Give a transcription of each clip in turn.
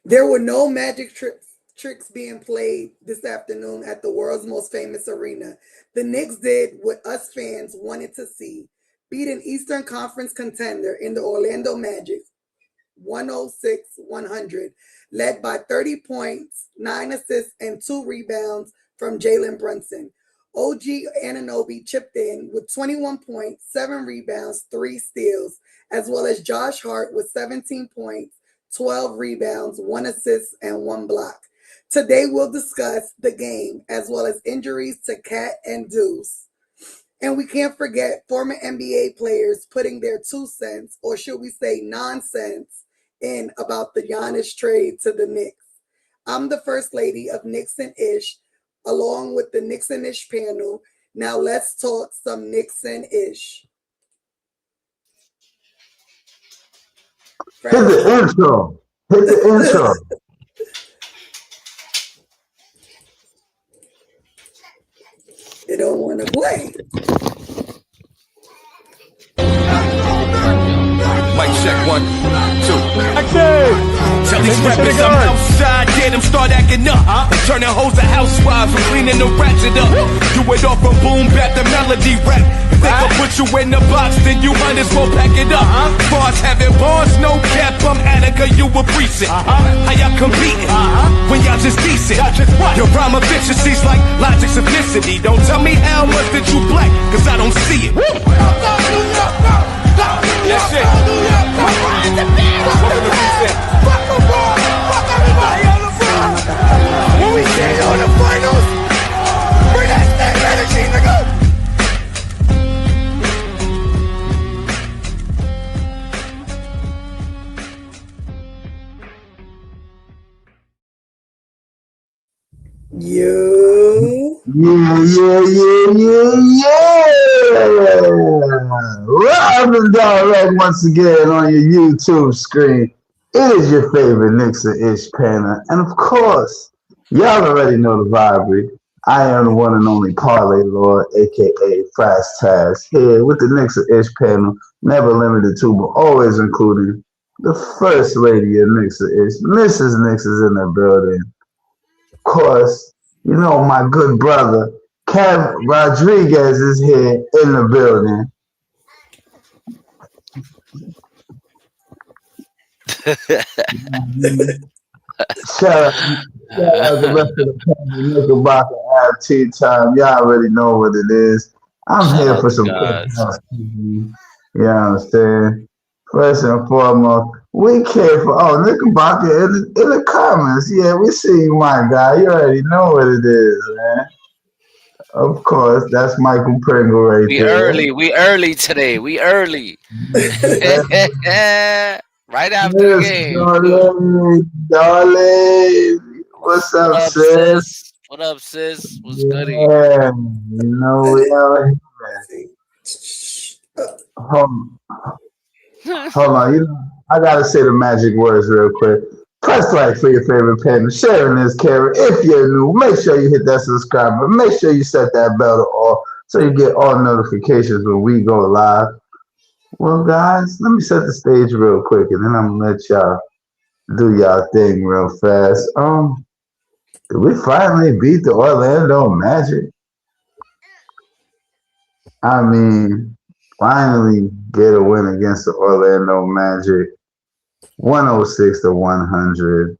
There were no magic tricks being played this afternoon at the world's most famous arena. The Knicks did what us fans wanted to see, beat an Eastern Conference contender in the Orlando Magic 106-100, led by 30 points, 9 assists, and 2 rebounds from Jalen Brunson. OG Anunoby chipped in with 21 points, 7 rebounds, 3 steals, as well as Josh Hart with 17 points, 12 rebounds, 1 assist, and 1 block. Today we'll discuss the game as well as injuries to Cat and Deuce. And we can't forget former NBA players putting their 2 cents, or should we say nonsense, in about the Giannis trade to the Knicks. I'm the First Lady of Knicks and Ish, along with the Knicks and Ish panel. Now let's talk some Knicks and Ish. Hit the intro. Hit the intro. They don't want to play. Mic check 1, 2. Tell these rappers I'm outside, get them start acting up. Turning hoes to housewives, I'm cleaning the ratchet up. Do it all from boom back to melody rap. If they gon' put you in the box, then you might as well pack it up. Bars having bars, no cap, I'm Attica, you a precinct. How y'all competing when y'all just decent? Your rhyme efficiency's like logic simplicity. Don't tell me how much that you black, cause I don't see it. That's it. Fuck everybody on the front. When we stand on the finals, bring that same energy, nigga. Robin Direct once again on your YouTube screen. It is your favorite Knicks and Ish panel. And of course, y'all already know the vibe. I am the one and only Parlay Lord, aka Fras here with the Knicks and Ish panel, never limited to, but always including the First Lady of Knicks and Ish. Mrs. Knicks is in the building. Of course, you know my good brother, Kev Rodriguez is here in the building. Shout out the rest of the family, Knickerbocker have tea time. Y'all already know what it is. I'm here for some quick housekeeping. You know what I'm saying? First and foremost, we care for Knickerbocker in the comments. Yeah, we see you, my guy. You already know what it is, man. Of course, that's Michael Pringle right there. We early today. We early. Right after the game. Darling. What's up, sis? What up, sis? What's goody? Yeah, you know we out here. Hold on. You know, I gotta say the magic words real quick. Press like for your favorite panel. Sharing this carry. If you're new, make sure you hit that subscribe button. Make sure you set that bell to all so you get all notifications when we go live. Well, guys, let me set the stage real quick, and then I'm gonna let y'all do y'all thing real fast. Did we finally beat the Orlando Magic? I mean, finally get a win against the Orlando Magic, 106-100,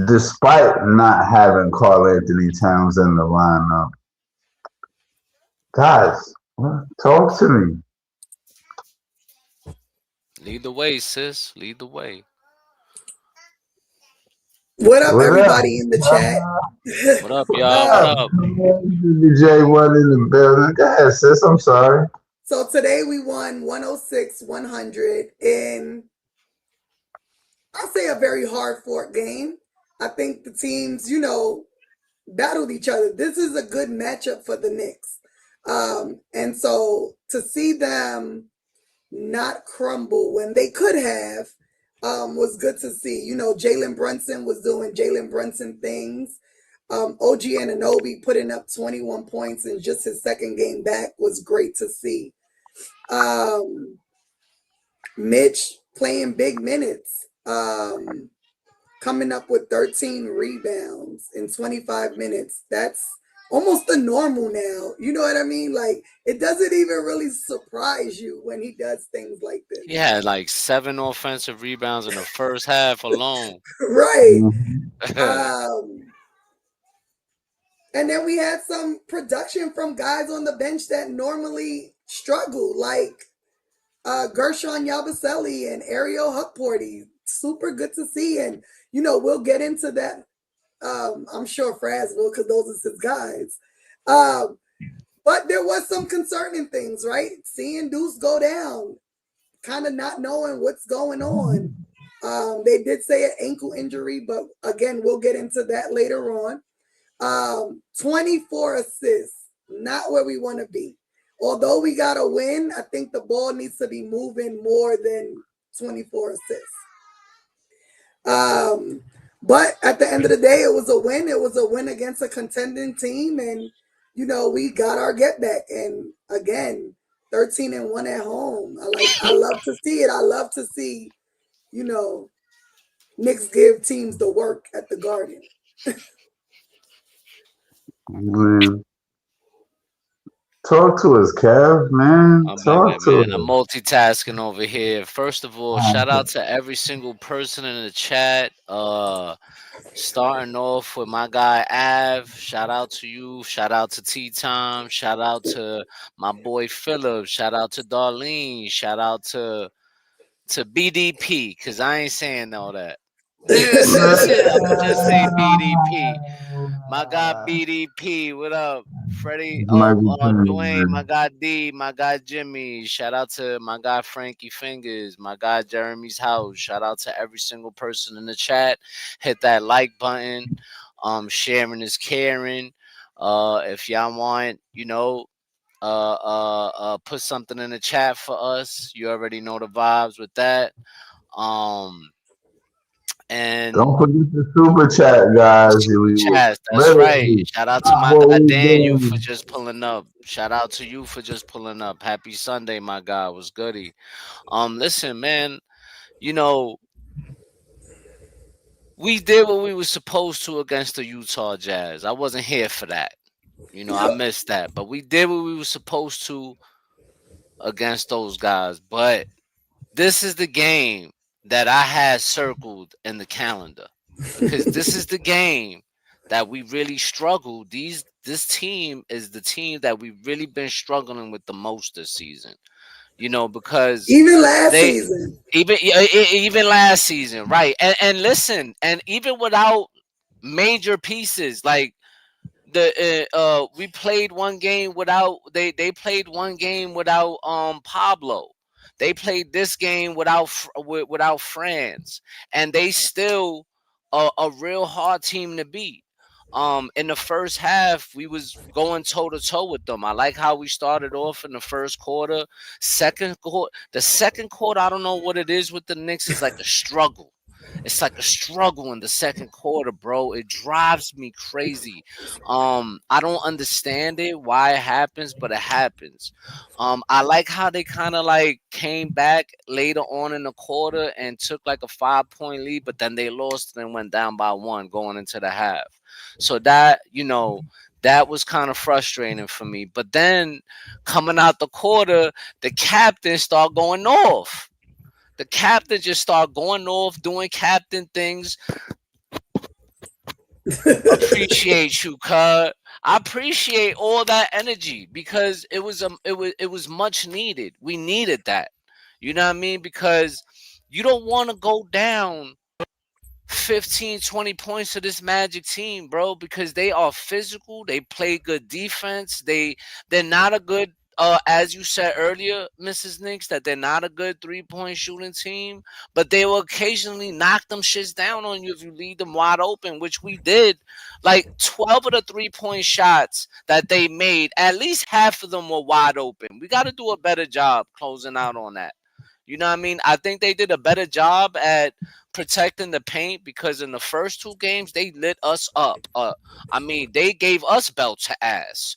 despite not having Karl Anthony Towns in the lineup. Guys, talk to me. Lead the way, sis. Lead the way. What up, everybody in the chat? What up, y'all? What up? J1 in the building. Go ahead, sis. I'm sorry. So today we won 106-100 in, I'll say, a very hard-fought game. I think the teams, battled each other. This is a good matchup for the Knicks. And so to see them not crumble when they could have was good to see. Jalen Brunson was doing Jalen Brunson things. OG Anunoby putting up 21 points in just his second game back was great to see. Mitch playing big minutes. coming up with 13 rebounds in 25 minutes. That's almost the normal now. You know what I mean? Like, it doesn't even really surprise you when he does things like this. He had like 7 offensive rebounds in the first half alone. Right. Mhm. And then we had some production from guys on the bench that normally struggle, like Guerschon Yabusele and Ariel Hukporti. Super good to see. And, we'll get into that. I'm sure Fras will, because those are his guys. But there was some concerning things, right? Seeing Deuce go down, kind of not knowing what's going on. They did say an ankle injury, but again, we'll get into that later on. 24 assists, not where we want to be. Although we got a win, I think the ball needs to be moving more than 24 assists. But at the end of the day, it was a win. It was a win against a contending team, and we got our get back. And again, 13-1 at home. I love to see it. I love to see, Knicks give teams the work at the Garden. Man. Talk to us, Kev, man. I'm back, Talk to man. I'm us. multitasking over here. First of all, shout out to every single person in the chat. Starting off with my guy Av. Shout out to you. Shout out to T Time. Shout out to my boy Philip. Shout out to Darlene. Shout out to BDP, cause I ain't saying all that. I'ma just say BDP. My guy BDP, what up? Freddie, Might be playing, Dwayne, my man. guy D, my guy Jimmy. Shout out to my guy Frankie Fingers, my guy Jeremy's house. Shout out to every single person in the chat. Hit that like button. Sharing is caring. If y'all want, put something in the chat for us. You already know the vibes with that. And Don't forget the super chat, guys. super We will chats, that's right. literally Shout out to stop my what guy we Daniel for doing. just pulling up. Shout out to you for just pulling up. Happy Sunday, my guy. Was goody. Listen, man. You know, we did what we were supposed to against the Utah Jazz. I wasn't here for that. I missed that. But we did what we were supposed to against those guys. But this is the game that I had circled in the calendar, because this is the game that we really struggled. This team is the team that we've really been struggling with the most this season. Because Even last they season. even last season, right? And listen, and even without major pieces, like we played one game without they played one game without Pablo. They played this game without France, and they still a real hard team to beat. In the first half, we was going toe to toe with them. I like how we started off in the first quarter. The second quarter, I don't know what it is with the Knicks. It's like a struggle. It's like a struggle in the second quarter, bro. It drives me crazy. I don't understand it, why it happens, but it happens. I like how they kind of like came back later on in the quarter and took like a 5-point lead, but then they lost and went down by 1 going into the half. So that was kind of frustrating for me. But then coming out the quarter, the captain started going off. The captain just started going off, doing captain things. Appreciate you, cuz. I appreciate all that energy, because it was much needed. We needed that. You know what I mean? Because you don't want to go down 15, 20 points to this Magic team, bro, because they are physical. They play good defense. They're not a good as you said earlier, Mrs. Knicks, that they're not a good 3-point shooting team, but they will occasionally knock them shits down on you if you leave them wide open, which we did. Like 12 of the 3-point shots that they made, at least half of them were wide open. We got to do a better job closing out on that. You know what I mean? I think they did a better job at protecting the paint because in the first 2 games they lit us up. I mean, they gave us belt to ass.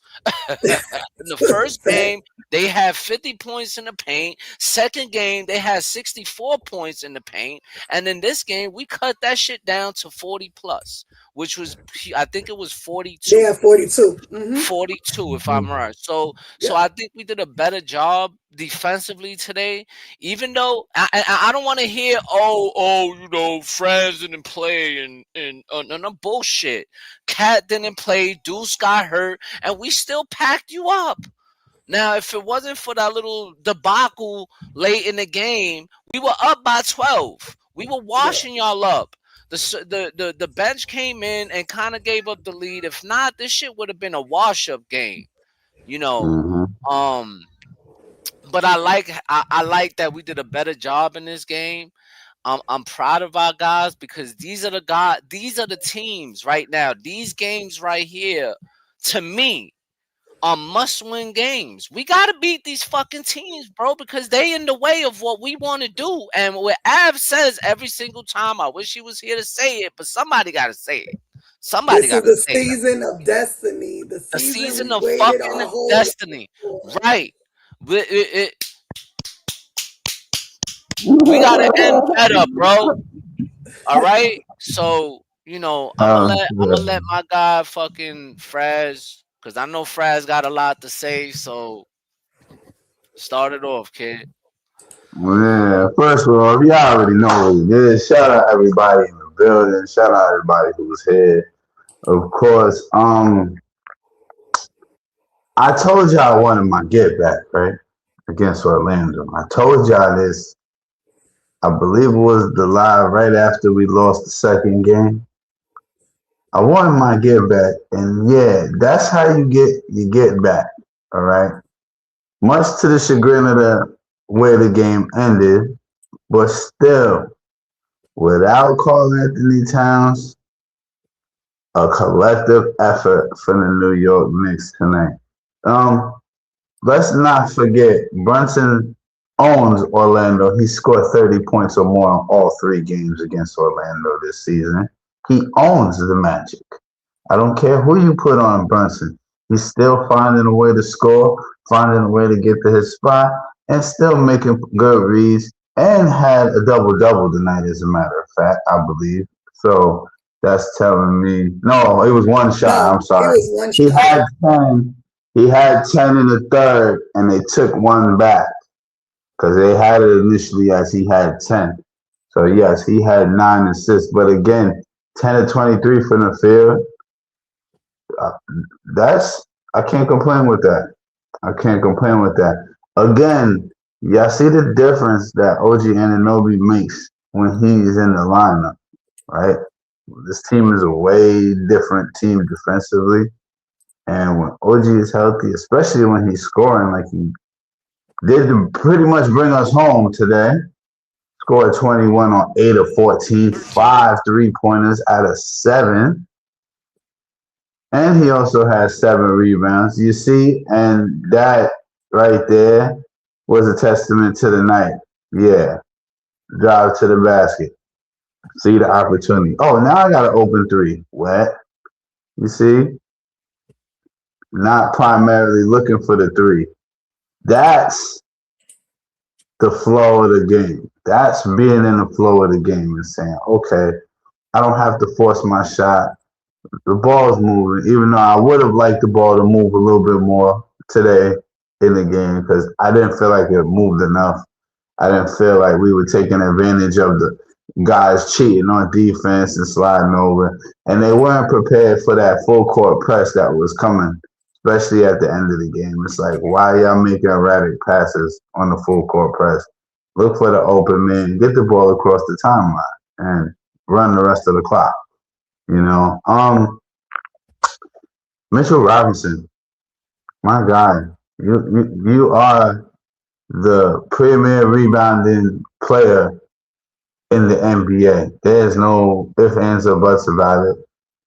In the first game, they had 50 points in the paint. Second game, they had 64 points in the paint. And in this game, we cut that shit down to 40 plus, which was, I think it was 42. Yeah, 42. 42, if I'm right. So I think we did a better job defensively today. Even though I don't want to hear, Fras didn't play and no bullshit. Cat didn't play. Deuce got hurt, and we still packed you up. Now, if it wasn't for that little debacle late in the game, we were up by 12. We were washing y'all up. The bench came in and kind of gave up the lead. If not, this shit would have been a wash up game, But I like that we did a better job in this game. I'm proud of our guys because these are the teams right now. These games right here, to me, are must-win games. We gotta beat these fucking teams, bro, because they in the way of what we want to do. And what Av says every single time, I wish he was here to say it, but somebody gotta say it. Somebody gotta say it. This is the season of destiny. The season of fucking destiny. Right. We gotta end better, bro. All right. So I'm gonna let my guy fucking Fras. Because I know Fras got a lot to say, so start it off, kid. Yeah, first of all, y'all already know what it is. Shout out everybody in the building. Shout out everybody who was here. Of course, I told y'all I wanted my get back, right? Against Orlando. I told y'all this. I believe it was the live right after we lost the second game. I wanted my get back, and yeah, that's how you get back, all right? Much to the chagrin of the way the game ended, but still, without Karl Anthony Towns, a collective effort for the New York Knicks tonight. Let's not forget, Brunson owns Orlando. He scored 30 points or more in all 3 games against Orlando this season. He owns the Magic. I don't care who you put on Brunson. He's still finding a way to score, finding a way to get to his spot, and still making good reads, and had a double-double tonight, as a matter of fact, I believe. So that's telling me, no, it was one shot. I'm sorry. He had 10. He had 10 in the third, and they took one back because they had it initially as he had 10. So, yes, he had 9 assists. But again, 10 to 23 from the field, I can't complain with that. Again, y'all see the difference that OG Anunoby makes when he's in the lineup, right? This team is a way different team defensively. And when OG is healthy, especially when he's scoring like he did to pretty much bring us home today, scored 21 on 8 of 14, 5 3-pointers out of 7. And he also has 7 rebounds. You see, and that right there was a testament to the night. Yeah. Drive to the basket. See the opportunity. Oh, now I got an open 3. Wet. You see? Not primarily looking for the 3. That's the flow of the game. That's being in the flow of the game and saying, okay, I don't have to force my shot. The ball's moving, even though I would have liked the ball to move a little bit more today in the game because I didn't feel like it moved enough. I didn't feel like we were taking advantage of the guys cheating on defense and sliding over. And they weren't prepared for that full court press that was coming, especially at the end of the game. It's like, why are y'all making erratic passes on the full court press? Look for the open man, get the ball across the timeline, and run the rest of the clock. You know, Mitchell Robinson, my guy, you are the premier rebounding player in the NBA. There's no ifs, ands, or buts about it.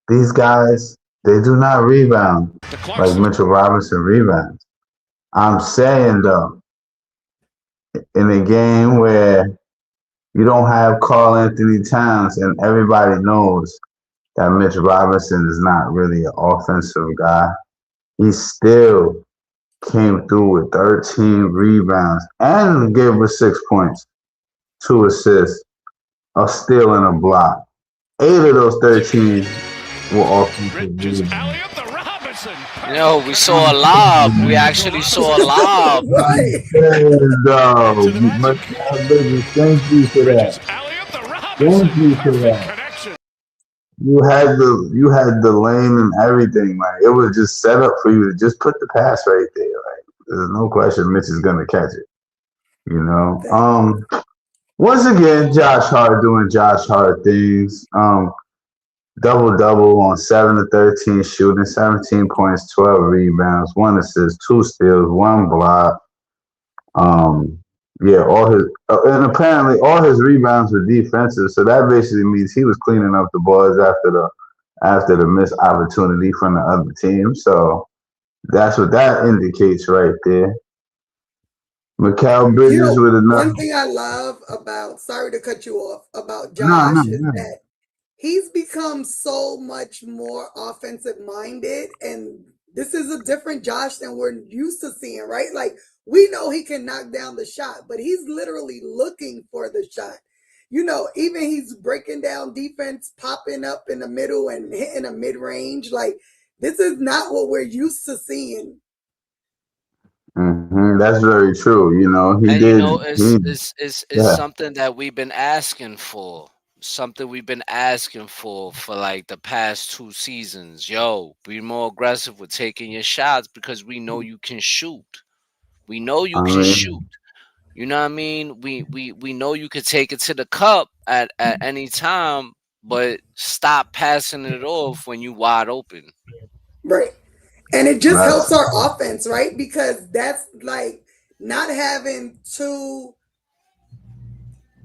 These guys, they do not rebound like Mitchell Robinson rebounds. I'm saying, though, in a game where You don't have Karl Anthony Towns, and everybody knows that Mitch Robinson is not really an offensive guy. He still came through with 13 rebounds and gave us 6 points, 2 assists, a steal, and a block. 8 of those 13 were offensive rebounds. We saw a lob. We actually saw a lob. Right. Mikal Bridges, thank you for that. Thank you for that. You had the lane and everything. Like, it was just set up for you to just put the pass right there. Like, there's no question Mitch is gonna catch it. You know. Once again, Josh Hart doing Josh Hart things. Double on 7 of 13 shooting, 17 points, 12 rebounds, 1 assist, 2 steals, 1 block. All his and apparently all his rebounds were defensive. So that basically means he was cleaning up the boards after the missed opportunity from the other team. So that's what that indicates right there. Mikal Bridges with another. One thing I love about, sorry to cut you off, about Josh is that he's become so much more offensive minded, and this is a different Josh than we're used to seeing, right? Like, we know he can knock down the shot, but he's literally looking for the shot. Even he's breaking down defense, popping up in the middle and hitting a mid-range. Like, this is not what we're used to seeing. That's very true. It's something that we've been asking for. Something we've been asking for like the past 2 seasons. Yo, be more aggressive with taking your shots because we know you can shoot. We know you can shoot. You know what I mean? We know you could take it to the cup at any time, but stop passing it off when you wide open. Right. And it just helps our offense, right? Because that's like not having 2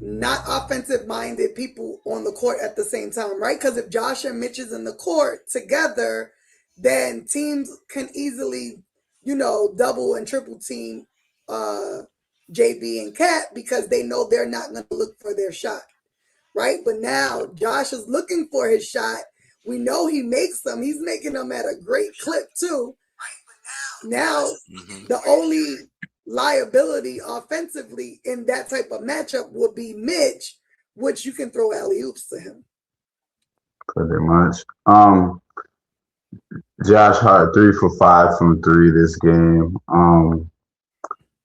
not offensive minded people on the court at the same time, right? Because if Josh and Mitch is in the court together, then teams can easily, double and triple team JB and Cat because they know they're not going to look for their shot, right? But now Josh is looking for his shot. We know he makes them. He's making them at a great clip too. Now, the only liability offensively in that type of matchup would be Mitch, which you can throw alley-oops to him. Pretty much. Josh Hart 3 for 5 from 3 this game.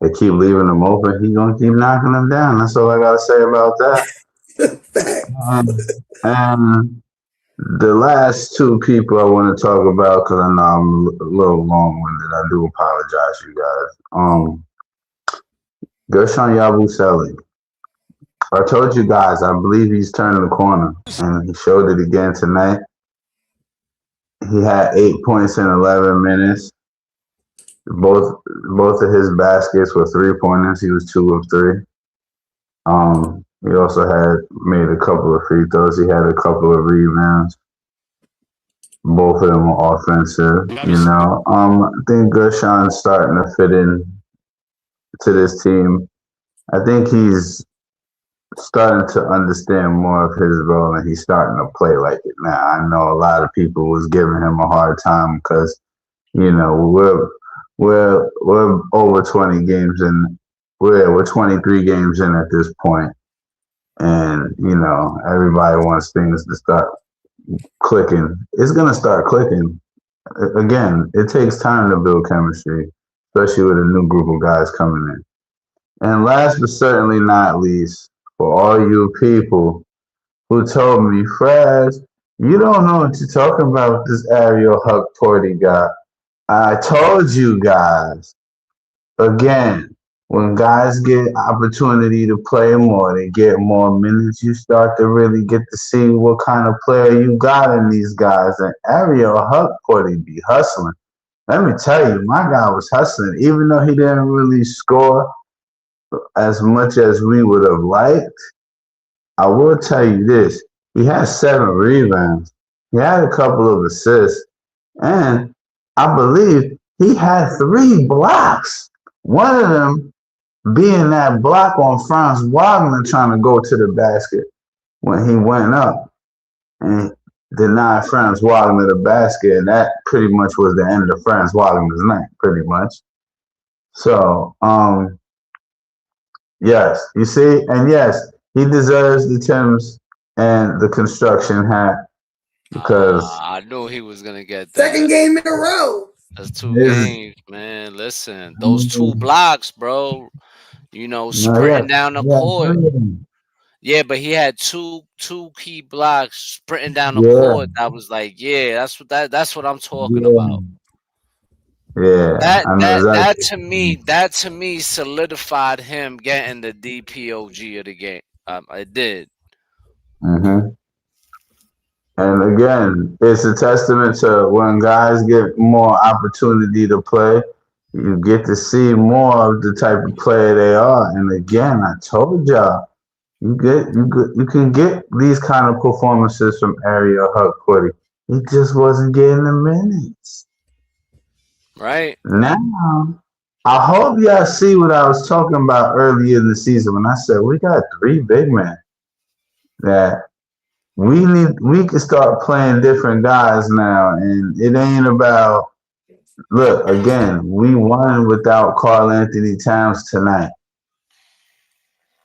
They keep leaving him open. He's gonna keep knocking them down. That's all I gotta say about that. And the last 2 people I want to talk about, because I know I'm a little long-winded. I do apologize, you guys. Guerschon Yabusele. I told you guys, I believe he's turning the corner, and he showed it again tonight. He had 8 points in 11 minutes. Both of his baskets were 3-pointers. He was 2 of 3. He also had made a couple of free throws. He had a couple of rebounds. Both of them were offensive. I think Guerschon's starting to fit in to this team. I think he's starting to understand more of his role, and he's starting to play like it now. I know a lot of people was giving him a hard time because, we're over 20 games in. We're 23 games in at this point. And, everybody wants things to start clicking. It's going to start clicking. Again, it takes time to build chemistry, especially with a new group of guys coming in. And last but certainly not least, for all you people who told me, Fras, you don't know what you're talking about with this Ariel Hukporti guy. I told you guys, again, when guys get opportunity to play more, they get more minutes, you start to really get to see what kind of player you got in these guys. And Ariel Hukporti be hustling. Let me tell you, my guy was hustling. Even though he didn't really score as much as we would have liked, I will tell you this. He had 7 rebounds. He had a couple of assists. And I believe he had 3 blocks. One of them being that block on Franz Wagner trying to go to the basket when he went up and denied Franz Wagner the basket, and that pretty much was the end of Franz Wagner's night, pretty much. So, yes, you see, and yes, he deserves the Timbs and the construction hat because I knew he was gonna get Second that. game in a row. That's 2 his, games, man. Listen, those 2 blocks, bro. no, Sprinting down the court. yeah, Yeah, but he had two key blocks sprinting down the yeah, court. I was like, yeah, that's what I'm talking yeah, about. yeah, I know exactly. That to me solidified him getting the DPOG of the game. It did. Mm-hmm. And again, it's a testament to when guys get more opportunity to play, you get to see more of the type of player they are. And again, I told y'all, you can get these kind of performances from Ariel Hukporti. He just wasn't getting the minutes. Right. Now, I hope y'all see what I was talking about earlier in the season when I said we got 3 big men that we can start playing different guys now, and it ain't about look again. We won without Karl Anthony Towns tonight.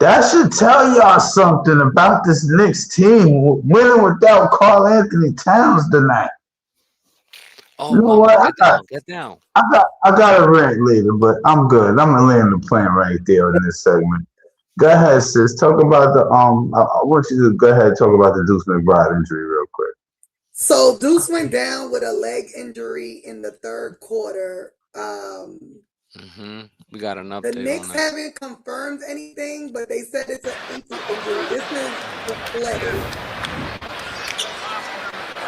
That should tell y'all something about this Knicks team winning without Karl Anthony Towns tonight. Oh, You know mama, what? get down. I got a rant later, but I'm good. I'm gonna land the plane right there in this segment. Go ahead, sis. Talk about the I want you to go ahead and talk about the Deuce McBride injury real quick. So Deuce went down with a leg injury in the third quarter. We got an update. The Knicks haven't confirmed anything, but they said it's an ankle injury. This is the play.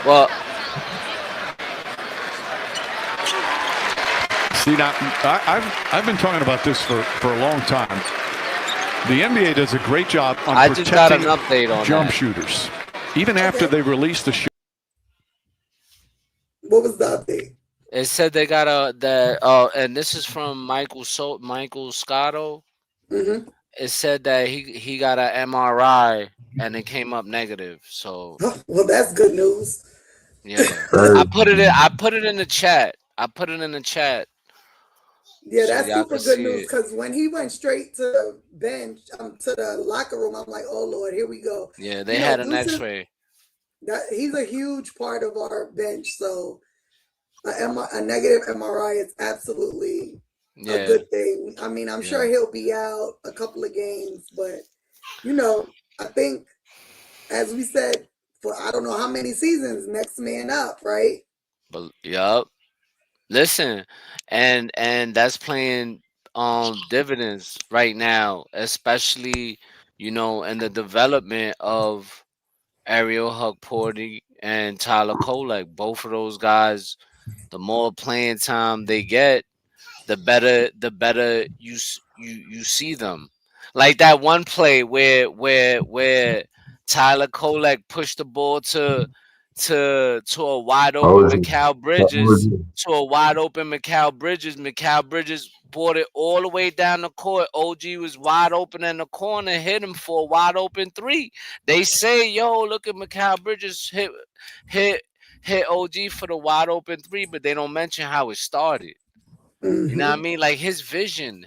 Well, see now, I've been talking about this for a long time. The NBA does a great job on protecting just got an update on jump that. shooters, even after they release the shot. What was the update? It said they got and this is from Michael Scotto. Mm-hmm. It said that he got an MRI and it came up negative. So well, that's good news. Yeah, I put it in the chat. Yeah, that's super good news because when he went straight to the bench, to the locker room, I'm like, oh Lord, here we go. Yeah, they had an X-ray. He's a huge part of our bench, so a negative MRI is absolutely a good thing. I mean, I'm sure he'll be out a couple of games, but I think, as we said, for I don't know how many seasons, next man up, right? But yup. Listen, and that's playing dividends right now, especially in the development of Ariel Hukporti and Tyler Kolek. Both of those guys, the more playing time they get, the better you see them. Like that one play where Tyler Kolek pushed the ball to a wide open Mikal Bridges, Mikal Bridges brought it all the way down the court. OG was wide open in the corner, hit him for a wide open 3. They say, yo, look at Mikal Bridges hit OG for the wide open 3, but they don't mention how it started. Mm-hmm. You know what I mean? Like his vision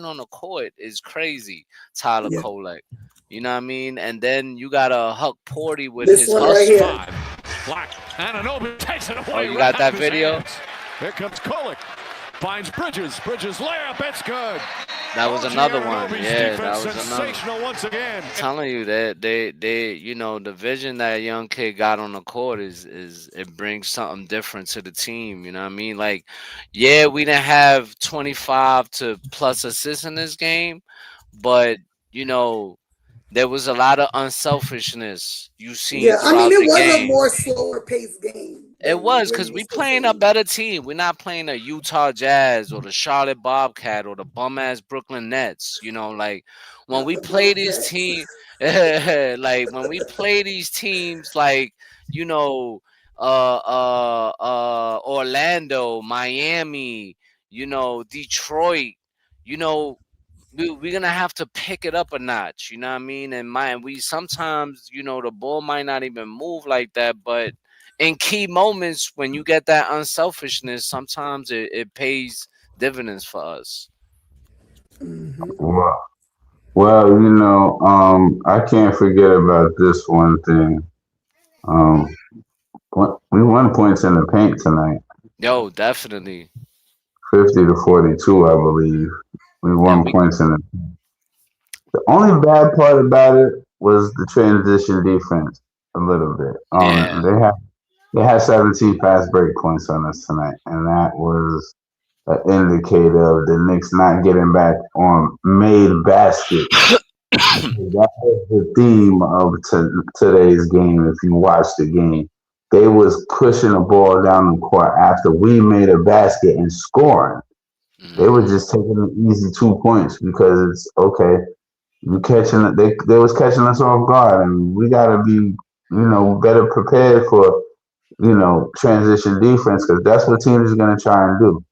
on the court is crazy. Tyler Kolek. You know what I mean? And then you got a Hukporti with this his one right here. Black. Anunoby takes it away. Oh, you got that video? Here comes Kolek. Finds Bridges. Bridges layup. It's good. That was another one. Yeah, that was sensational another. Once again. I'm telling you that they the vision that young kid got on the court is it brings something different to the team. You know what I mean? Like, yeah, we didn't have 25 to plus assists in this game, but there was a lot of unselfishness you see. Yeah, I mean, it was game. a more slower paced game. It was because we playing a better team. We're not playing a Utah Jazz or the Charlotte Bobcat or the bum ass Brooklyn Nets. Like when we play these teams, like when we play these teams, like Orlando, Miami, Detroit, we're gonna have to pick it up a notch. You know what I mean? And we sometimes, the ball might not even move like that, but in key moments when you get that unselfishness, sometimes it pays dividends for us. Hmm. Well, I can't forget about this one thing. Um, we won points in the paint tonight, Yo, definitely. 50-42, I believe. We And won we points in the. The only bad part about it was the transition defense, a little bit. Yeah. They had 17 fast break points on us tonight, and that was an indicator of the Knicks not getting back on made baskets. That was the theme of today's game. If you watch the game, they was pushing the ball down the court after we made a basket and scoring. They were hmm just taking an easy 2 points because it's okay. You catching they was catching us off guard, and we gotta be better prepared for transition defense because that's what teams are gonna try and do.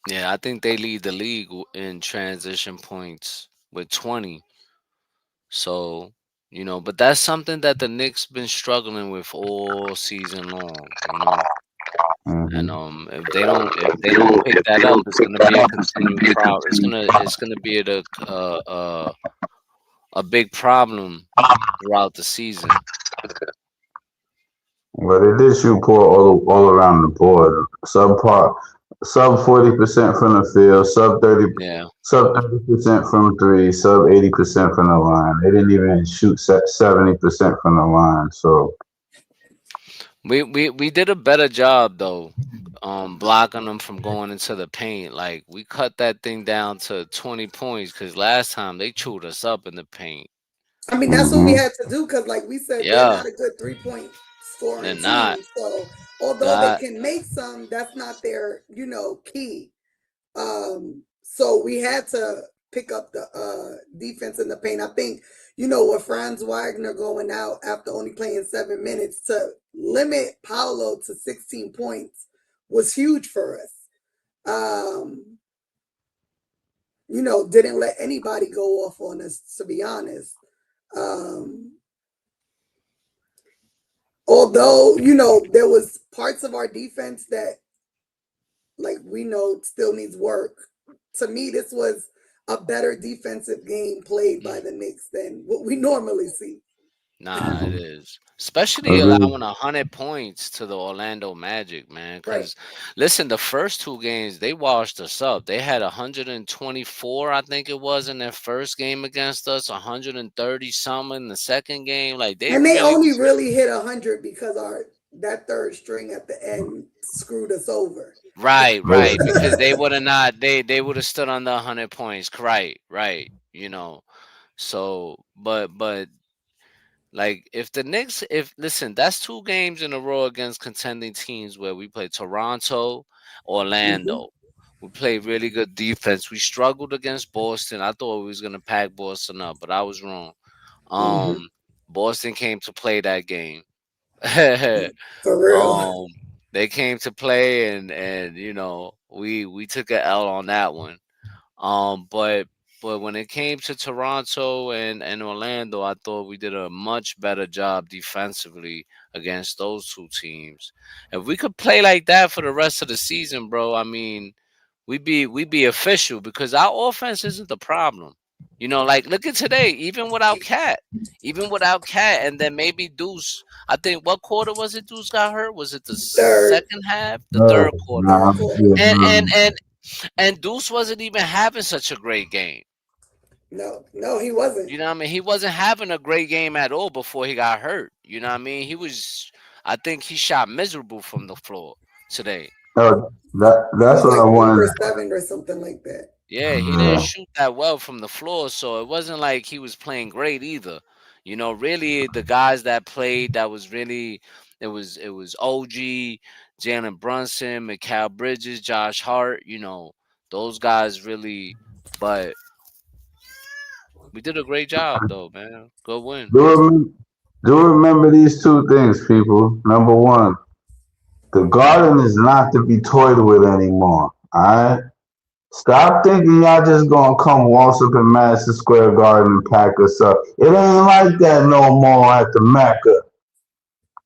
Yeah, I think they lead the league in transition points with 20. So, but that's something that the Knicks been struggling with all season long. And Hmm. if they don't pick that up, it's gonna be a continued problem. It's gonna be a big problem throughout the season. But they did shoot poor all around the board. Sub 40% from the field, Yeah. sub 30% from three, sub 80% from the line. They didn't even shoot 70% from the line. So We did a better job though, blocking them from going into the paint. Like we cut that thing down to 20 points because last time they chewed us up in the paint. I mean, that's what we hmm had to do because, like we said, they're Yeah, not a good 3 point they're scoring not. team. So, although they That can make some, that's not their, key. So we had to pick up the defense in the paint. I think, with Franz Wagner going out after only playing 7 minutes to limit Paolo to 16 points was huge for us. Um, didn't let anybody go off on us, to be honest. Um, although, there was parts of our defense that like we know still needs work. To me, this was a better defensive game played by mm, the Knicks than what we normally see. nah, it is. Especially Agreed. allowing 100 points to the Orlando Magic, man. Right. Because listen, the first two games they washed us up. They had 124, I think it was, in their first game against us. 130 something in the second game. Like they And they really only was. really hit 100 because our that third string at the end screwed us over. Right, right. Listen, Because they would have not they would have stood on the 100 points. Right, right. So but like if the Knicks if listen, that's two games in a row against contending teams where we played Toronto, Hmm. Orlando. We played really good defense. We struggled against Boston. I thought we was gonna pack Boston up, but I was wrong. Hmm. Um Boston came to play that game. For real. um they came to play and we took a L on that one. But when it came to Toronto and Orlando, I thought we did a much better job defensively against those two teams. If we could play like that for the rest of the season, bro, I mean, we be official because our offense isn't the problem. Like look at today, even without Cat, and then maybe Deuce. I think what quarter was it? Deuce got hurt. Was it the Third. second half, the no, third quarter? Third no, quarter. yeah, And and no. and and Deuce wasn't even having such a great game. No, he wasn't. You know what I mean? He wasn't having a great game at all before he got hurt. You know what I mean? I think he shot miserable from the floor today. No, He that's was what I like one wanted. for seven or something like that. Yeah, he didn't Yeah. shoot that well from the floor, so it wasn't like he was playing great either. Really the guys that played that was really it was OG, Jalen Brunson, Mikal Bridges, Josh Hart, those guys really, but we did a great job though, man. Good win. Do remember, do remember these two things, people. Number one, the garden is not to be toyed with anymore. All right. Stop thinking y'all just gonna come waltz up in Madison Square Garden and pack us up. It ain't like that no more at the Mecca.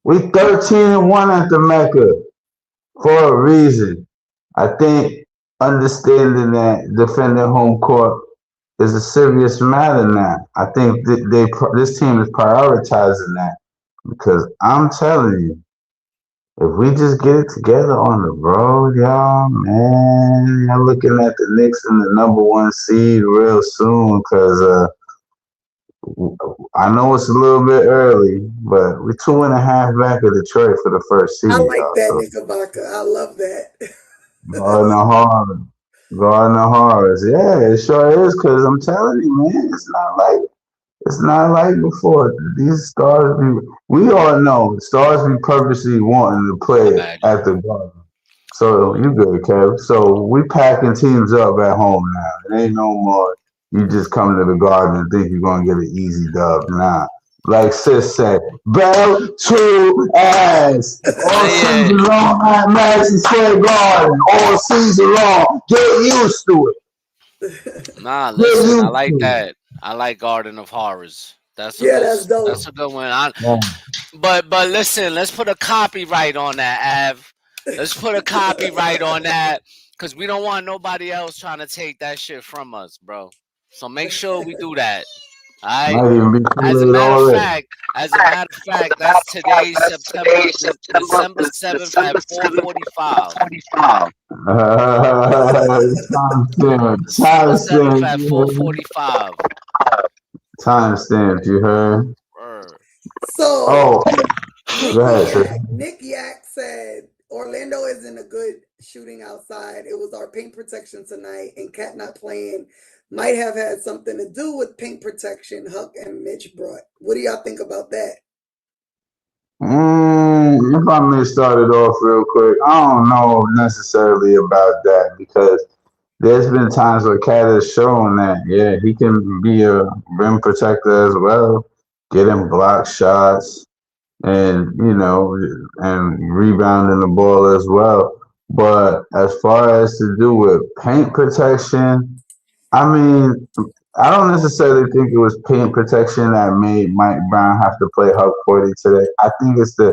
We 13-1 at the Mecca for a reason. I think understanding that defending home court is a serious matter now. I think this team is prioritizing that because I'm telling you, if we just get it together on the road, y'all, man, I'm looking at the Knicks in the #1 seed real soon because I know it's a little bit early, but we're 2.5 back of Detroit for the first seed, I like y'all. that, So Knickerbocker. I love that. Garden of Horrors. Garden of Horrors. Yeah, it sure is because I'm telling you, man, it's not like before. These stars we all know stars be purposely wanting to My play bad. at the Garden. So you good, Kev. So we packing teams up at home now. It ain't no more you just come to the Garden and think you're gonna get an easy dub. Nah. Like Sis said, bell to ass. All Yeah. season long at Madison Square Garden. All season long. Get used to it. Nah, Get listen, I used like to that. I like Garden of Horrors. Yeah, that's dope. That's a good one. it. But listen, let's put a copyright on that, Av. Let's put a copyright on that because we don't want nobody else trying to take that shit from us, bro. So make sure we do that. All right. Might even be too As a late matter of already. fact, that's today, December 7th at 4:45. Timestamp. December 7th Timestamp. at You heard? 4:45. Timestamp. You heard? So Oh, go ahead, sir. Nick Yak said Orlando isn't a good shooting outside. It was our paint protection tonight, and Cat not playing might have had something to do with paint protection Huck and Mitch brought. What do y'all think about that? If I may start it off real quick, I don't know necessarily about that because there's been times where Cat has shown that, yeah, he can be a rim protector as well, getting block shots and, and rebounding the ball as well. But as far as to do with paint protection, I mean, I don't necessarily think it was paint protection that made Mike Brown have to play Hukporti today. I think it's the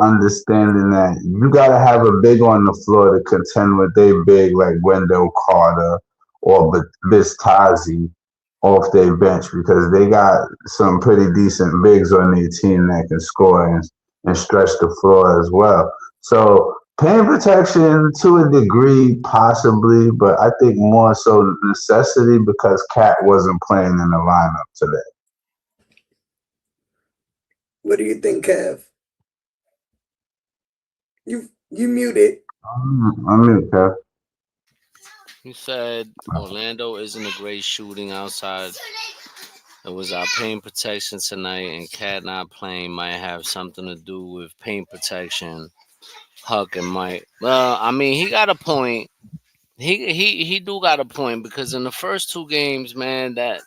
understanding that you gotta have a big on the floor to contend with they big like Wendell Carter or Bistazi off their bench because they got some pretty decent bigs on their team that can score and stretch the floor as well. So paint protection to a degree, possibly, but I think more so necessity because Cat wasn't playing in the lineup today. What do you think, Kev? You muted. I'm mute, Cat. You said Orlando isn't a great shooting outside. It was our paint protection tonight, and Cat not playing might have something to do with paint protection. Huck and Mike. Well, I mean, he got a point. He do got a point because in the first two games, man, that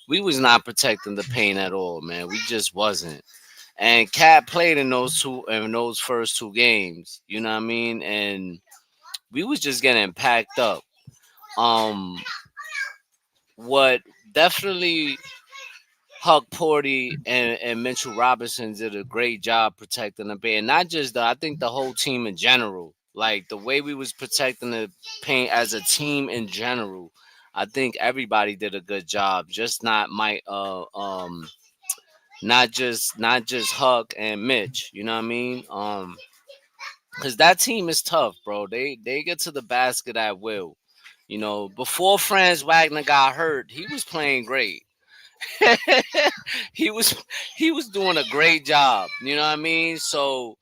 we was not protecting the paint at all, man. We just wasn't. And Cat played in those first two games. You know what I mean? And we was just getting packed up. What definitely Hukporti and Mitchell Robinson did a great job protecting the paint. And not just I think the whole team in general. Like the way we was protecting the paint as a team in general. I think everybody did a good job. Just not not just Huck and Mitch. You know what I mean? Because that team is tough, bro. They get to the basket at will. You know, before Franz Wagner got hurt, he was playing great. he was doing a great job. You know what I mean? So,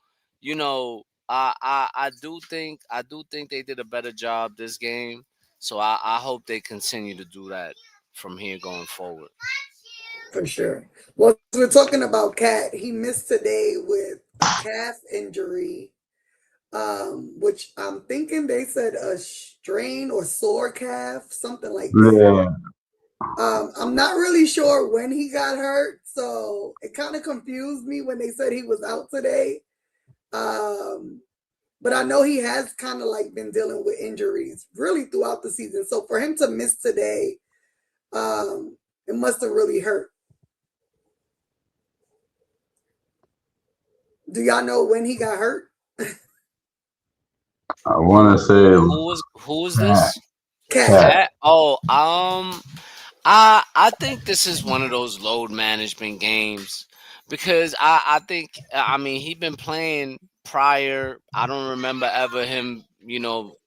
I do think they did a better job this game. So I hope they continue to do that from here going forward. For sure. Well, we're talking about Cat. He missed today with a calf injury, which I'm thinking they said a strain or sore calf, something like that. Yeah. I'm not really sure when he got hurt, so it kind of confused me when they said he was out today. but I know he has kind of like been dealing with injuries really throughout the season. So for him to miss today, it must have really hurt. Do y'all know when he got hurt? I want to say Who was this? Cat. Cat. Oh, I think this is one of those load management games because I think I mean he been playing prior. I don't remember ever him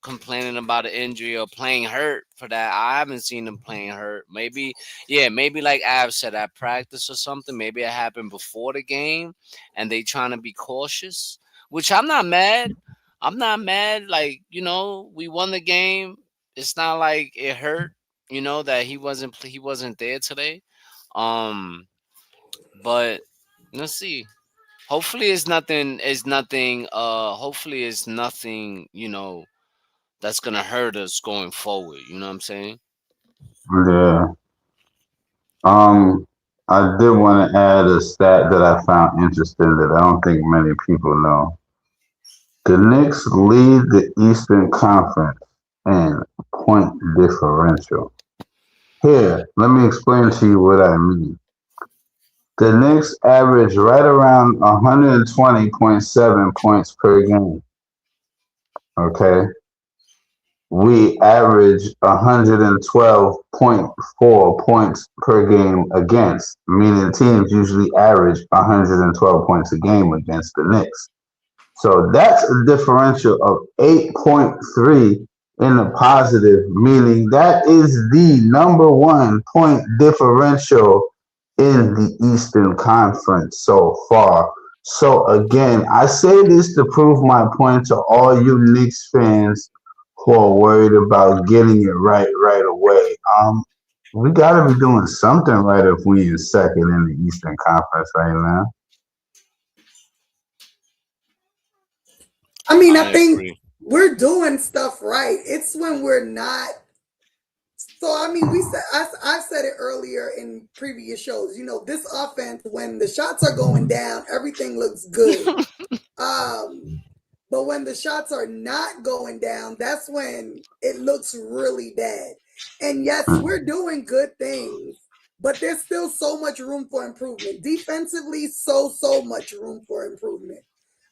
complaining about an injury or playing hurt for that. I haven't seen him playing hurt. Maybe like Av said at practice or something. Maybe it happened before the game and they trying to be cautious, which I'm not mad. I'm not mad. Like we won the game. It's not like it hurt that he wasn't there today. But let's see. Hopefully it's nothing. Hopefully it's nothing. That's gonna hurt us going forward. You know what I'm saying? yeah. I did want to add a stat that I found interesting that I don't think many people know. The Knicks lead the Eastern Conference in point differential. Here, let me explain to you what I mean. The Knicks average right around 120.7 points per game. Okay. We average 112.4 points per game against, meaning teams usually average 112 points a game against the Knicks. So that's a differential of 8.3 in the positive, meaning that is the number one point differential in the Eastern Conference so far. So again, I say this to prove my point to all you Knicks fans who are worried about getting it right away. We gotta be doing something right if we in second in the Eastern Conference right now. I mean, I think agree. we're doing stuff right. It's when we're not. So I mean, I said it earlier in previous shows. This offense, when the shots are going down, everything looks good. But when the shots are not going down, that's when it looks really bad. And yes, we're doing good things, but there's still so much room for improvement. Defensively, so much room for improvement.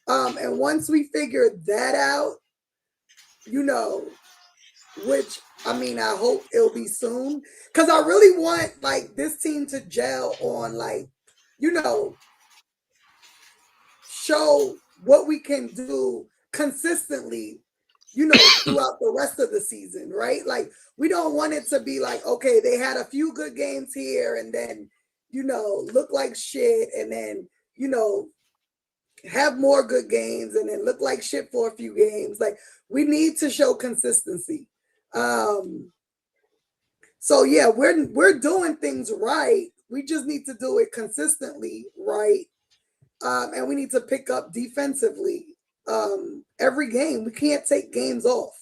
And once we figure that out, which I mean, I hope it'll be soon, because I really want like this team to gel on show what we can do consistently, throughout the rest of the season, right? Like we don't want it to be like, okay, they had a few good games here and then, look like shit and then, have more good games and then look like shit for a few games. Like we need to show consistency. So yeah, we're doing things right. We just need to do it consistently, right? And we need to pick up defensively every game. We can't take games off.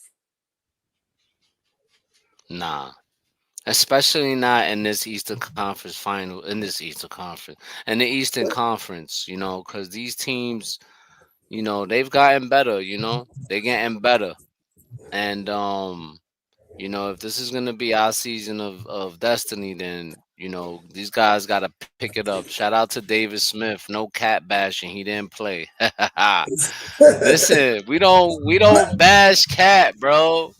Nah. Especially not in this Eastern Conference final, in the Eastern Conference, because these teams, they've gotten better, they're getting better. And, if this is going to be our season of destiny, then, these guys got to pick it up. Shout out to David Smith. No cat bashing. He didn't play. Listen, we don't bash cat, bro.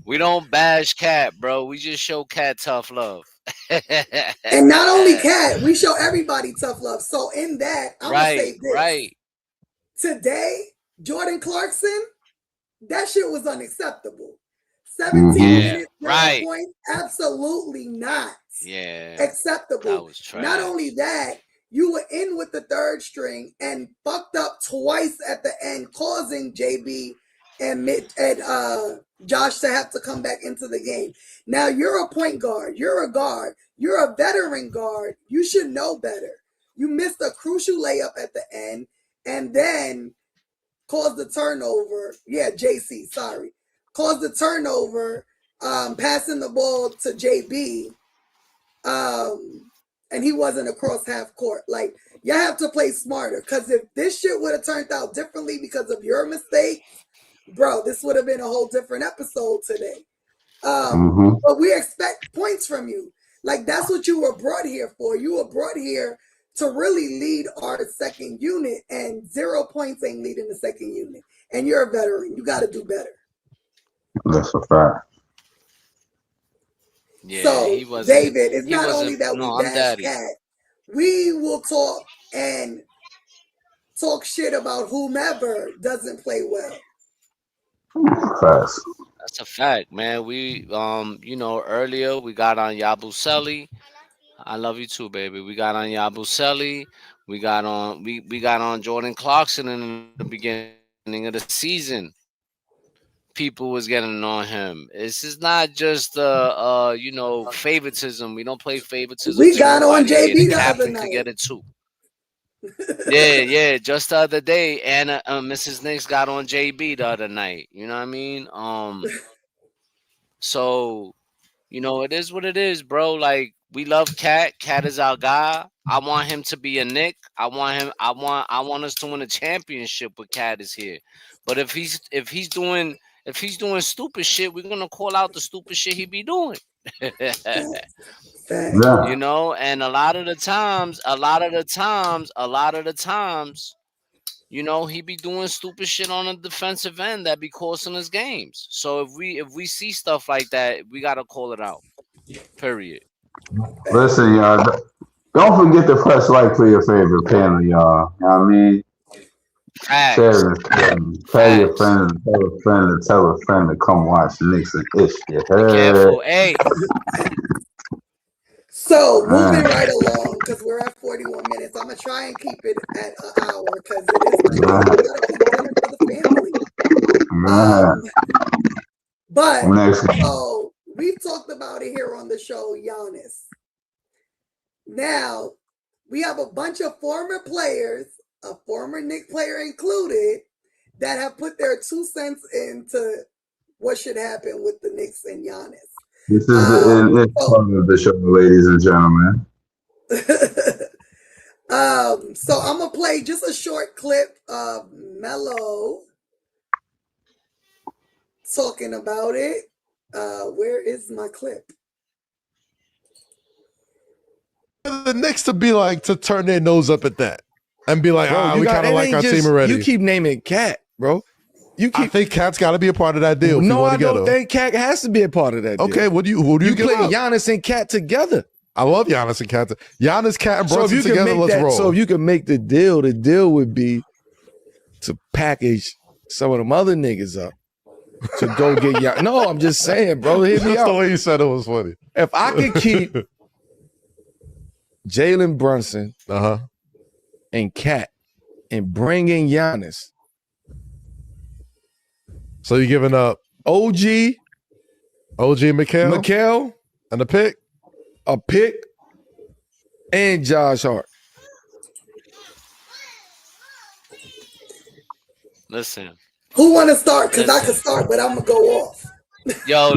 We don't bash cat, bro. We just show cat tough love. And not only cat, we show everybody tough love. So in that, I'm gonna say this. Right. Today, Jordan Clarkson, that shit was unacceptable. 17 minutes, 9 points, absolutely not. Yeah. Acceptable. That was trash. Not only that, you were in with the third string and fucked up twice at the end, causing JB and Josh to have to come back into the game. Now you're a point guard. You're a guard. You're a veteran guard. You should know better. You missed a crucial layup at the end and then caused the turnover. Yeah, JC, sorry. Caused the turnover, passing the ball to JB. And he wasn't across half court. Like, you have to play smarter. Because if this shit would have turned out differently because of your mistakes, bro, this would have been a whole different episode today. Mm-hmm. But we expect points from you. Like, that's what you were brought here for. You were brought here to really lead our second unit, and 0 points ain't leading the second unit. And you're a veteran. You got to do better. That's a fact. Yeah, So, he wasn't. David, it's He not wasn't. only that No, we I'm bash daddy. Cat. We will talk shit about whomever doesn't play well. Facts. That's a fact, man. We earlier we got on Yabusele. I love you too, baby. We got on Yabusele. We got on Jordan Clarkson in the beginning of the season. People was getting on him. This is not just favoritism. We don't play favoritism. We got on Nobody here. JB The the other captain night. could get it too. Yeah. Just the other day, Anna, Mrs. Knicks got on JB the other night. You know what I mean? So it is what it is, bro. Like, we love Cat. Cat is our guy. I want him to be a Knick. I want us to win a championship with Cat is here. But if he's doing stupid shit, we're gonna call out the stupid shit he be doing. Yeah. And a lot of the times, he be doing stupid shit on the defensive end that be costing us games. So if we see stuff like that, we gotta call it out. Period. Listen, y'all. Don't forget to press like for your favorite panel, y'all. You know what I mean? Facts. Share this panel. Tell your friend to tell a friend to tell a friend to come watch Knicks and Ish. You Be heard? careful, hey. So, moving right along, because we're at 41 minutes. I'm going to try and keep it at an hour, because it is my day. I got to keep dinner for the family. But, so, we've talked about it here on the show, Giannis. Now, we have a bunch of former players, a former Knicks player included, that have put their 2 cents into what should happen with the Knicks and Giannis. This is the end of the show, ladies and gentlemen. So I'm going to play just a short clip of Melo talking about it. Where is my clip? The Knicks to turn their nose up at that and be like, we kind of like our team already. You keep naming Cat, bro. I think Cat's got to be a part of that deal. No, I don't think Cat has to be a part of that deal. Okay, who do you give play up? Giannis and Cat together. I love Giannis and Cat. Giannis, Cat, and Brunson together. Let's roll. So if you can make the deal would be to package some of them other niggas up to go get Giannis. No, I'm just saying, bro. Hit me That's out. the way you said it was funny. If I could keep Jalen Brunson and Cat and bring in Giannis. So you're giving up OG and Mikal, and a pick, and Josh Hart. Listen. Who want to start? Because I can start, but I'm going to go off. Yo,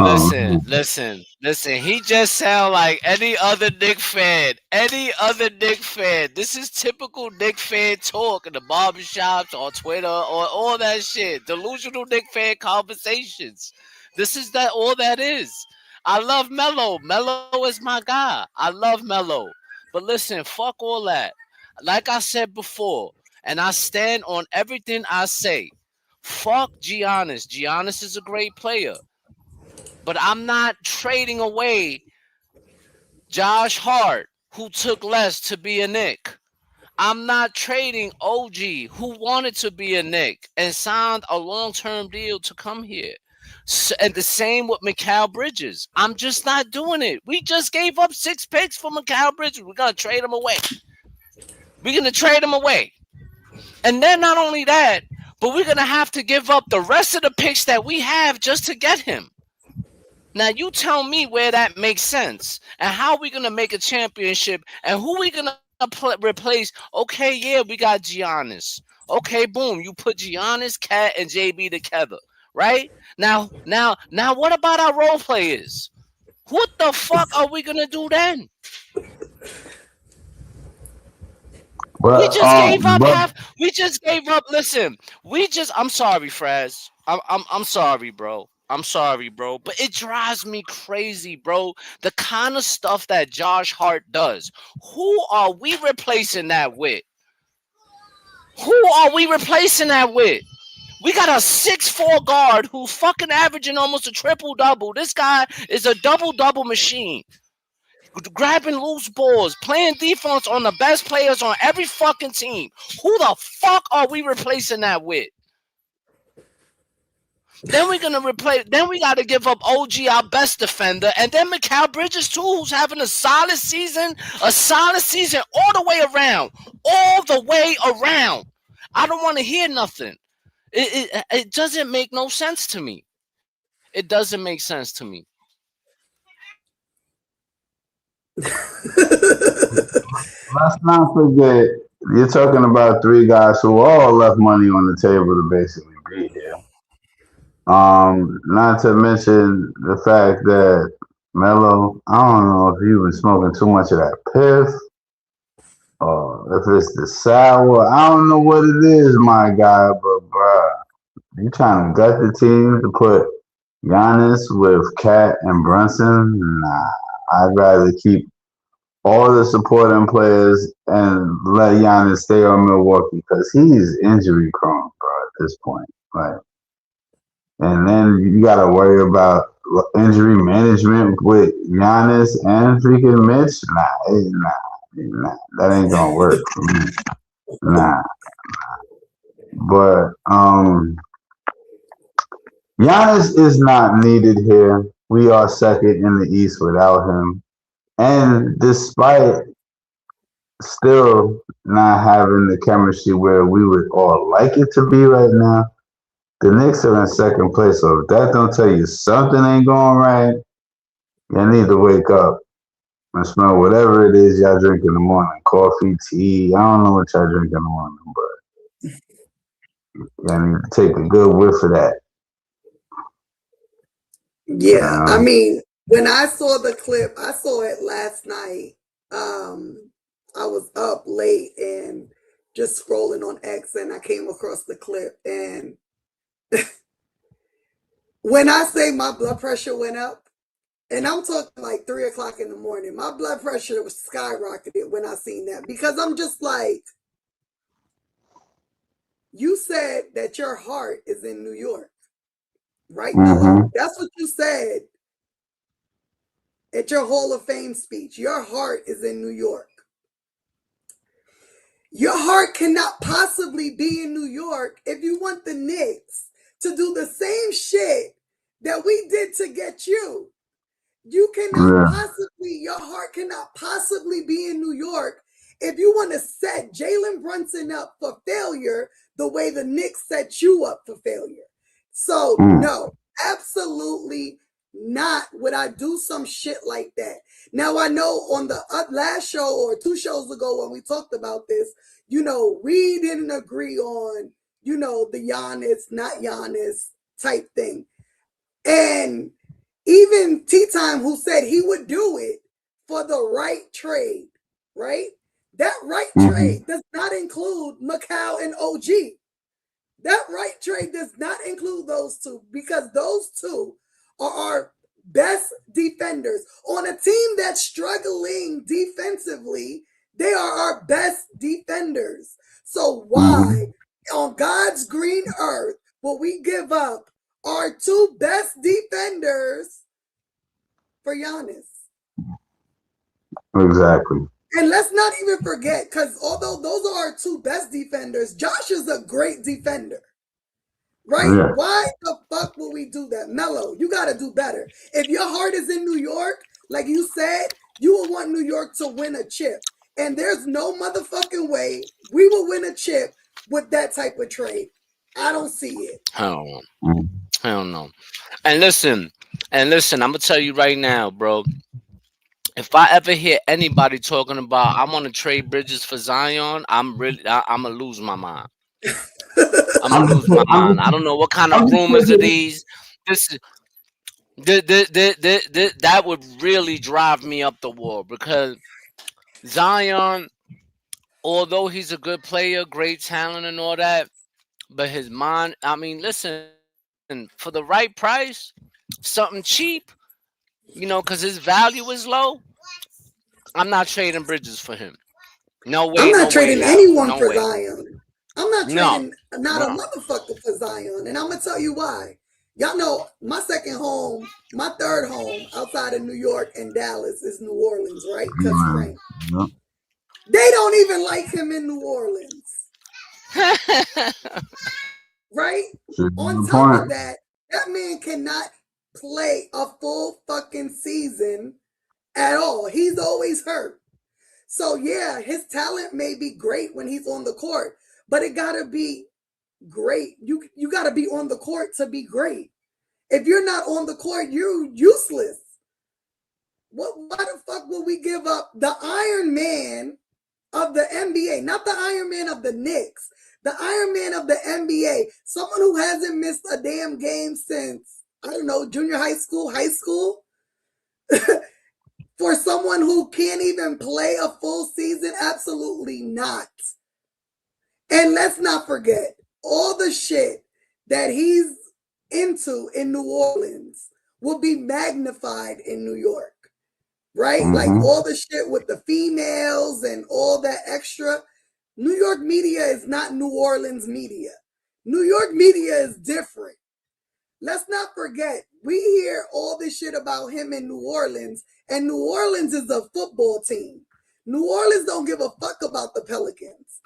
listen. He just sound like any other Knick fan. This is typical Knick fan talk in the barbershops, on Twitter, or all that shit. Delusional Knick fan conversations. This is all that is. I love Melo. Melo is my guy. I love Melo. But listen, fuck all that. Like I said before, and I stand on everything I say. Fuck Giannis. Giannis is a great player. But I'm not trading away Josh Hart, who took less to be a Knick. I'm not trading OG, who wanted to be a Knick and signed a long-term deal to come here. And the same with Mikal Bridges. I'm just not doing it. We just gave up 6 picks for Mikal Bridges. We're going to trade him away. And then not only that, but we're going to have to give up the rest of the picks that we have just to get him. Now, you tell me where that makes sense and how we going to make a championship and who we going to replace. Okay, yeah, we got Giannis. Okay, boom, you put Giannis, Cat, and JB together, right? Now, what about our role players? What the fuck are we going to do then? We But just gave up but half. We just gave up. Listen, I'm sorry, Fras. I'm sorry, bro. I'm sorry, bro. But it drives me crazy, bro. The kind of stuff that Josh Hart does. Who are we replacing that with? Who are we replacing that with? We got a 6'4" guard who's fucking averaging almost a triple-double. This guy is a double-double machine. Grabbing loose balls, playing defense on the best players on every fucking team. Who the fuck are we replacing that with? Then we're gonna replace. Then we got to give up OG, our best defender, and then Mikal Bridges too, who's having a solid season all the way around, I don't want to hear nothing. It doesn't make no sense to me. It doesn't make sense to me. let's not forget, you're talking about three guys who all left money on the table to basically be here. Not to mention the fact that Melo, I don't know if you've been smoking too much of that piff, or if it's the sour. I don't know what it is, my guy, but bruh, you trying to gut the team to put Giannis with Cat and Brunson? Nah, I'd rather keep all the supporting players and let Giannis stay on Milwaukee because he's injury prone, bro, at this point. Like, and then you got to worry about injury management with Giannis and freaking Mitch. Nah, that ain't gonna work for me. Nah. But Giannis is not needed here. We are second in the East without him. And despite still not having the chemistry where we would all like it to be right now, the Knicks are in second place. So if that don't tell you something ain't going right, you need to wake up and smell whatever it is y'all drink in the morning. Coffee, tea, I don't know what y'all drink in the morning, but y'all need to take a good whiff of that. Yeah, I mean, when I saw the clip, I saw it last night. I was up late and just scrolling on X, and I came across the clip. And when I say my blood pressure went up, and I'm talking like 3 o'clock in the morning, my blood pressure was skyrocketed when I seen that, because I'm just like, you said that your heart is in New York, right, Melo? That's what you said at your Hall of Fame speech. Your heart is in New York. Your heart cannot possibly be in New York if you want the Knicks to do the same shit that we did to get you. You cannot possibly, your heart cannot possibly be in New York if you want to set Jalen Brunson up for failure the way the Knicks set you up for failure. So, no, absolutely not would I do some shit like that. Now, I know on the last show or 2 shows ago when we talked about this, you know, we didn't agree on, you know, the Giannis, not Giannis type thing. And even T-Time, who said he would do it for the right trade, right? That right trade does not include Mikal and OG. That right trade does not include those two, because those two are our best defenders. On a team that's struggling defensively, they are our best defenders. So why on God's green earth will we give up our 2 best defenders for Giannis? Exactly. And let's not even forget, because although those are our 2 best defenders, Josh is a great defender. Right? Yeah. Why the fuck will we do that? Melo, you got to do better. If your heart is in New York, like you said, you will want New York to win a chip. And there's no motherfucking way we will win a chip with that type of trade. I don't see it. I don't know. And listen, I'm going to tell you right now, bro. If I ever hear anybody talking about I want to trade Bridges for Zion, I'm going to lose my mind. I'm going to lose my mind. I don't know what kind of rumors are these. That would really drive me up the wall, because Zion, although he's a good player, great talent and all that, but his mind, I mean, listen, for the right price, something cheap, because his value is low, I'm not trading Bridges for him. No way, I'm not no way, trading hell. anyone No for way. Zion. I'm not No. trading not a motherfucker for Zion. And I'm going to tell you why. Y'all know my third home outside of New York and Dallas is New Orleans, right? Because Frank. Yep. They don't even like him in New Orleans. Right? On top of that man cannot play a full fucking season at all. He's always hurt. So yeah, his talent may be great when he's on the court, but it gotta be great. You gotta be on the court to be great. If you're not on the court, you're useless. Why the fuck would we give up the Iron Man of the NBA, not the Iron Man of the Knicks, the Iron Man of the NBA, someone who hasn't missed a damn game since, I don't know, junior high school, for someone who can't even play a full season? Absolutely not. And let's not forget all the shit that he's into in New Orleans will be magnified in New York, right? Like all the shit with the females and all that extra. New York media is not New Orleans media. New York media is different. Let's not forget, we hear all this shit about him in New Orleans, and New Orleans is a football team. New Orleans don't give a fuck about the Pelicans.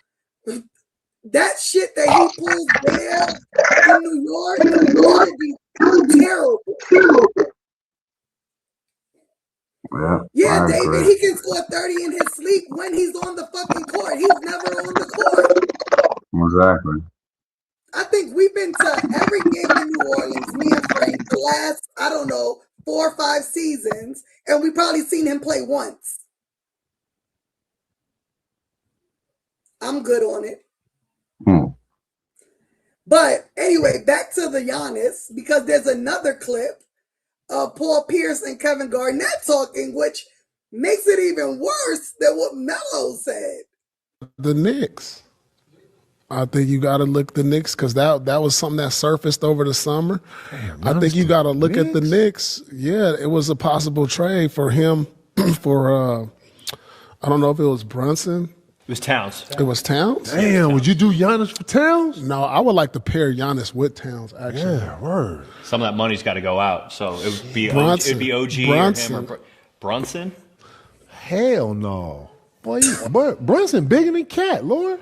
That shit that he pulls there in New York, that would be terrible. Yeah, David, he can score 30 in his sleep when he's on the fucking court. He's never on the court. Exactly. I think we've been to every game in New Orleans, me and Frank, the last, 4 or 5 seasons, and we probably seen him play once. I'm good on it. But anyway, back to the Giannis, because there's another clip of Paul Pierce and Kevin Garnett talking, which makes it even worse than what Melo said. The Knicks. I think you got to look the Knicks because that was something that surfaced over the summer. Damn, I think you got to look at the Knicks. Yeah, it was a possible trade for him for, I don't know if it was Brunson. It was Towns. It was Towns? Damn, would you do Giannis for Towns? No, I would like to pair Giannis with Towns, actually. Yeah, word. Some of that money's got to go out. So it would be Brunson. OG Brunson. or him or Brunson? Hell no. Boy, Brunson bigger than Cat, Lord.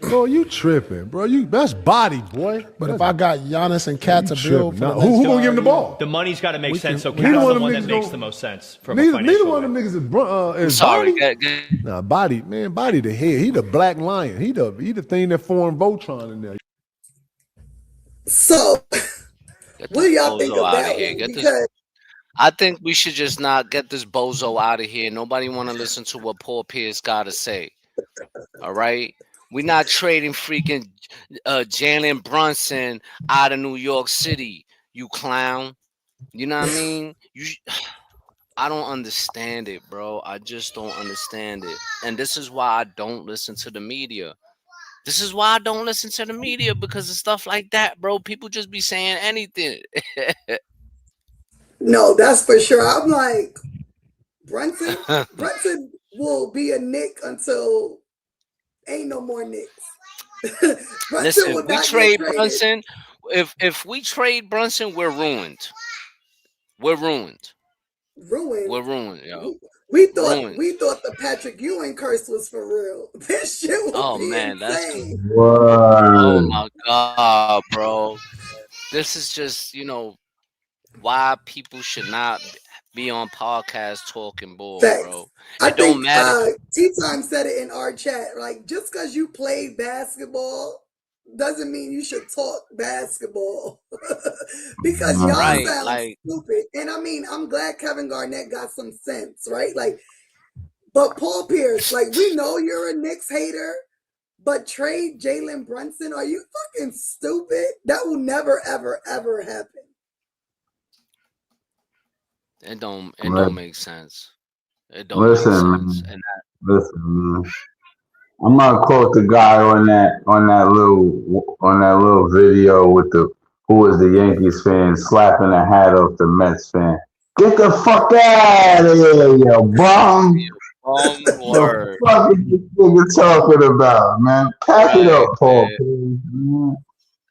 Bro, you tripping, bro. That's body, boy. But if I got Giannis and Cat to build, who gonna give him the ball? The money's got to make sense. So neither Cat's one the of one them that niggas makes the most sense from a Neither financial one of way. them niggas is Sorry, body. Nah, body, man, body the head. He the black lion. He the thing that formed Voltron in there. So, what do y'all think of that one? Because I think we should just not get this bozo out of here. Nobody want to listen to what Paul Pierce got to say. All right? We're not trading freaking Jalen Brunson out of New York City, you clown. You know what I mean? I don't understand it, bro. I just don't understand it. And this is why I don't listen to the media. This is why I don't listen to the media, because of stuff like that, bro. People just be saying anything. no, that's for sure. I'm like, Brunson will be a Knick until ain't no more Knicks. Listen, we trade Brunson. If we trade Brunson, we're ruined. We're ruined. We're ruined, yo. We thought the Patrick Ewing curse was for real. This shit will be insane. Oh my god, bro. This is just, why people should not be on podcast talking bull, bro. I don't matter. T-Time said it in our chat. Like, just because you played basketball doesn't mean you should talk basketball. Because y'all sound stupid. And I mean, I'm glad Kevin Garnett got some sense, right? Like, but Paul Pierce, like, we know you're a Knicks hater, but trade Jalen Brunson? Are you fucking stupid? That will never, ever, ever happen. It don't make sense. It don't make sense. Listen, man. I'm gonna quote the guy on that little video with the who was the Yankees fan slapping the hat off the Mets fan. Get the fuck out of here, you bum! The Word. fuck is this nigga talking about, man? Pack it Right, up, Paul. man. Man.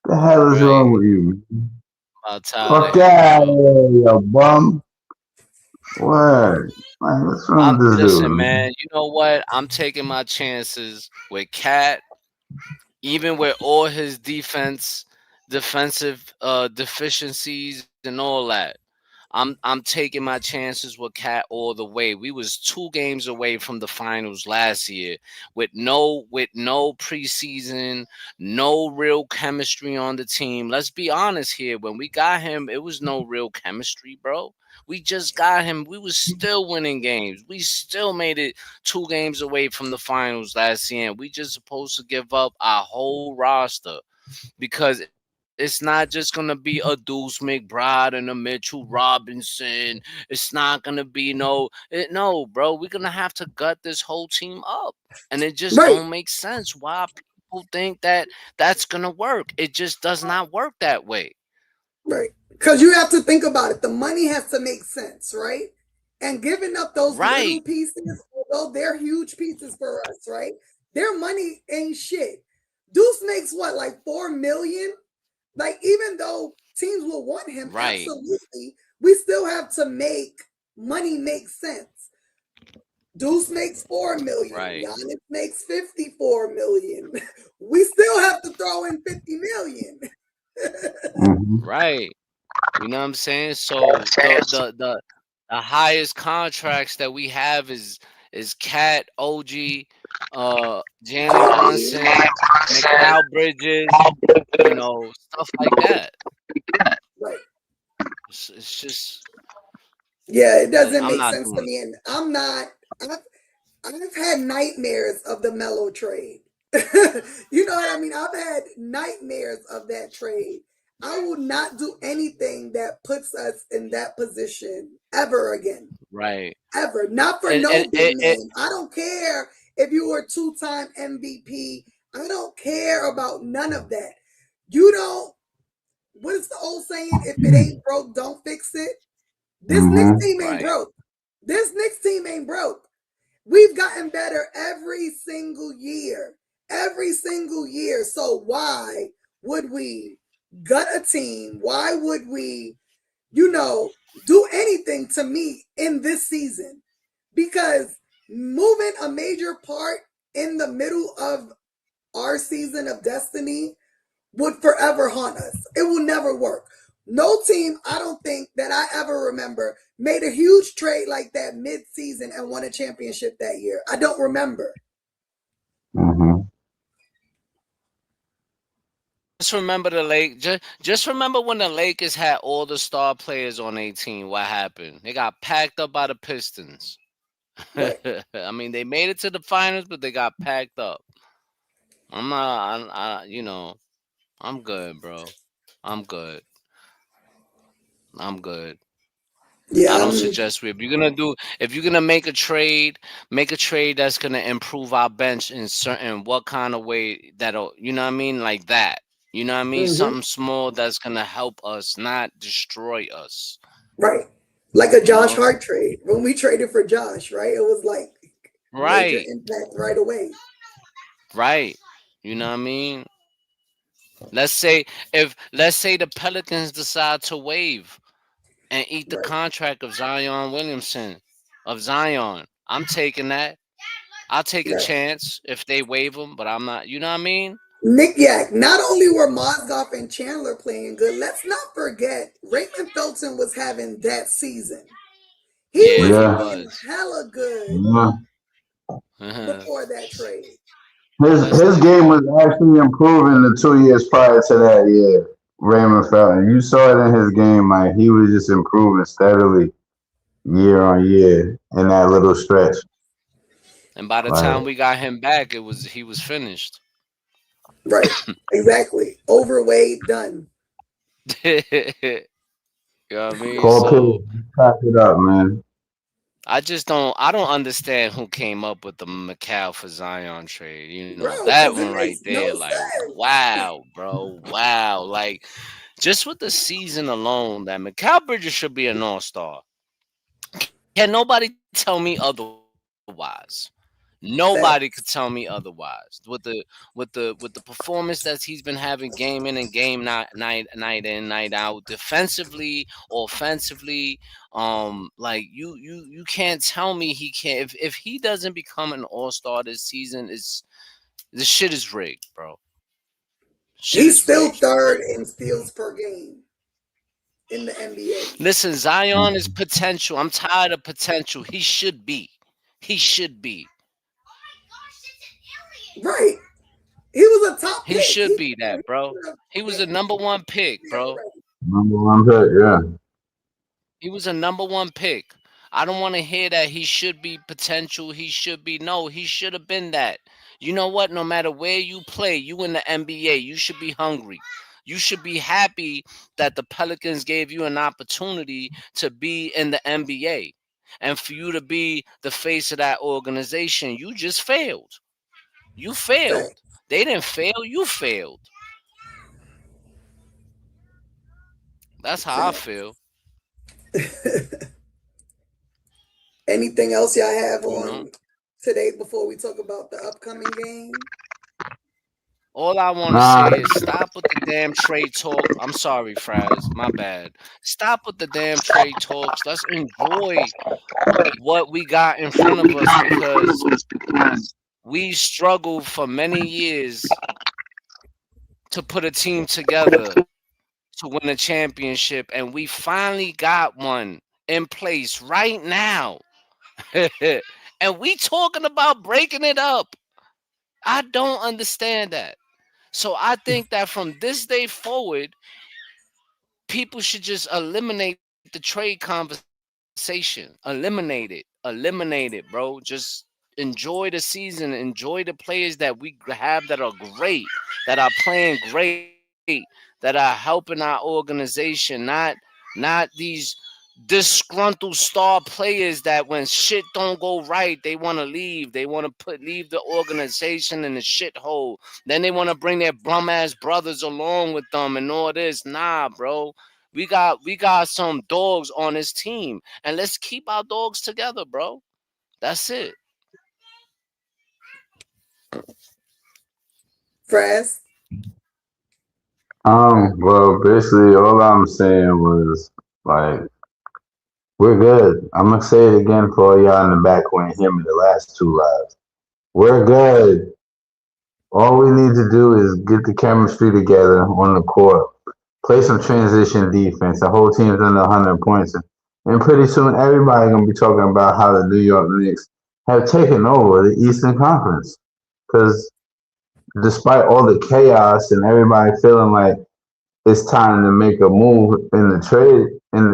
The hell is Right. wrong with you, man? I'm tired of Fuck him, out of bro. here, you bum! Word. Like, what's wrong with this dude, Listen, man? man. You know what? I'm taking my chances with Cat, even with all his defensive deficiencies and all that. I'm taking my chances with Cat all the way. We was 2 games away from the finals last year with no preseason, no real chemistry on the team. Let's be honest here. When we got him, it was no real chemistry, bro. We just got him. We was still winning games. We still made it 2 games away from the finals last year. And we just supposed to give up our whole roster because it's not just gonna be a Deuce McBride and a Mitchell Robinson. It's not gonna be no, bro. We're gonna have to gut this whole team up, and it just Right, don't make sense why people think that that's gonna work. It just does not work that way. right. Because you have to think about it. The money has to make sense, right? And giving up those little Right, pieces, although they're huge pieces for us, right? Their money ain't shit. Deuce makes what, like 4 million? Like, even though teams will want him, right, absolutely, we still have to make money make sense. Deuce makes 4 million. right, Giannis makes 54 million. We still have to throw in 50 million. Mm-hmm. right. You know what I'm saying? So the highest contracts that we have is Cat, OG, Jalen Brunson, Mikal Bridges, stuff like that. Right. It's just Yeah, it doesn't I'm make not sense to doing it. me. And I'm not, I've had nightmares of the Mello trade. You know what I mean? I've had nightmares of that trade. I will not do anything that puts us in that position ever again. Right. Ever. Not for And no and big it name. I don't care if you were 2-time MVP. I don't care about none of that. You don't, what is the old saying? If it ain't broke, don't fix it. This Knicks Mm-hmm. team ain't right. broke. This Knicks team ain't broke. We've gotten better every single year. Every single year. So why would we gut a team? Why would we, do anything to me in this season? Because moving a major part in the middle of our season of destiny would forever haunt us. It will never work. No team, I don't think that I ever remember, made a huge trade like that mid-season and won a championship that year. I don't remember. Mm-hmm. Just remember the Lake. Just remember when the Lakers had all the star players on their team. What happened? They got packed up by the Pistons. Right. I mean, they made it to the finals, but they got packed up. I'm not. I'm good, bro. I'm good. I'm good. I Yeah, don't suggest if you're gonna make a trade that's gonna improve our bench in certain what kind of way that'll what I mean, like that. You know what I mean? mhm, Something small that's gonna help us, not destroy us. right. Like a You Josh know? Hart trade. When we traded for Josh, right? It was like major Right, impact right away. right. You know what I mean? Let's say the Pelicans decide to waive and eat the Right. contract of Zion Williamson of Zion. I'm taking that. I'll take a Right. chance if they waive him, but I'm not. You know what I mean? Nick Yak, not only were Mozgov and Chandler playing good, let's not forget Raymond Felton was having that season. He Yeah, was he Yeah. playing was. hella good Yeah. before that trade. Let's His not. game was actually improving the 2 years prior to that year. Raymond Felton, you saw it in his game, like he was just improving steadily year on year in that little stretch. And by the Like, time we got him back, he was finished. Right. Exactly. Overweight, done. You know what I mean? Paul So Pierce, pack it up, man. I don't understand who came up with the Mikal for Zion trade. You know, Bro, that because it one right makes no there, like, sense. wow, bro. Wow. Like, just with the season alone, that Mikal Bridges should be an all-star. Can nobody tell me otherwise? Nobody could Facts. tell me otherwise. With the performance that he's been having game in and game night in, night out, defensively, offensively, like you can't tell me he can't if he doesn't become an all-star this season, is this shit is rigged, bro. Shit He's is still rigged. third in steals per game in the NBA. Listen, Zion is potential. I'm tired of potential. He should be. He should be. Right. He was a top He pick. should He be that, bro. should have He was a been number one pick, there bro. already. Number one pick, yeah. He was a number one pick. I don't want to hear that he should be potential. He should be. No, he should have been that. You know what? No matter where you play, you in the NBA, you should be hungry. You should be happy that the Pelicans gave you an opportunity to be in the NBA and for you to be the face of that organization. You just failed. You failed. Fact. They didn't fail. You failed. That's how I Fact. feel. Anything else y'all have You know. on today before we talk about the upcoming game? All I want to Nah, say is stop with the damn trade talk. I'm sorry, Fras. My bad. Stop with the damn trade talks. Let's enjoy what we got in front of us because we struggled for many years to put a team together to win a championship, and we finally got one in place right now. And we talking about breaking it up. I don't understand that. So I think that from this day forward, people should just eliminate the trade conversation. Eliminate it, bro. Just enjoy the season. Enjoy the players that we have that are great, that are playing great, that are helping our organization. Not these disgruntled star players that when shit don't go right, they want to leave. They want to leave the organization in the shithole. Then they want to bring their bum ass brothers along with them and all this. Nah, bro. We got some dogs on this team, and let's keep our dogs together, bro. That's it. Fras? well, basically, all I'm saying was like, we're good. I'm gonna say it again for all y'all in the back who ain't hear me the last two lives. We're good. All we need to do is get the chemistry together on the court, play some transition defense. The whole team's under 100 points, and pretty soon everybody gonna be talking about how the New York Knicks have taken over the Eastern Conference. Because despite all the chaos and everybody feeling like it's time to make a move in the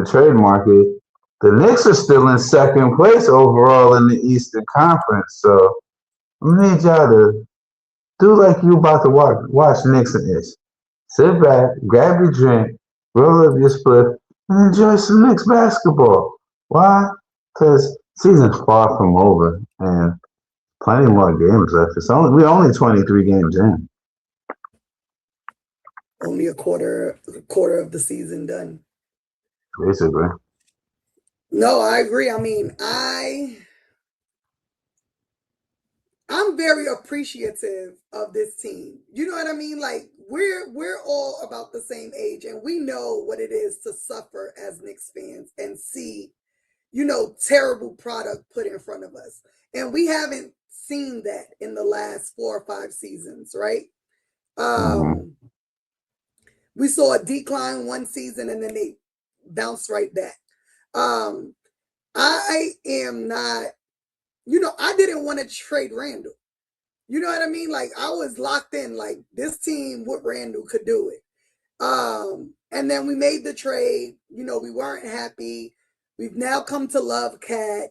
trade market, the Knicks are still in second place overall in the Eastern Conference. So I need y'all to do like you about to watch Knicks and Ish. Sit back, grab your drink, roll up your split, and enjoy some Knicks basketball. Why? Because season's far from over and plenty more games left. We're only 23 games in. Only a quarter of the season done. Basically. No, I agree. I mean, I'm very appreciative of this team. You know what I mean? Like we're all about the same age, and we know what it is to suffer as Knicks fans and see, terrible product put in front of us. And we haven't seen that in the last 4 or 5 seasons, right? We saw a decline one season and then they bounced right back. I am not, I didn't want to trade Randall. You know what I mean? Like I was locked in, like this team with Randall could do it. And then we made the trade, we weren't happy. We've now come to love Cat.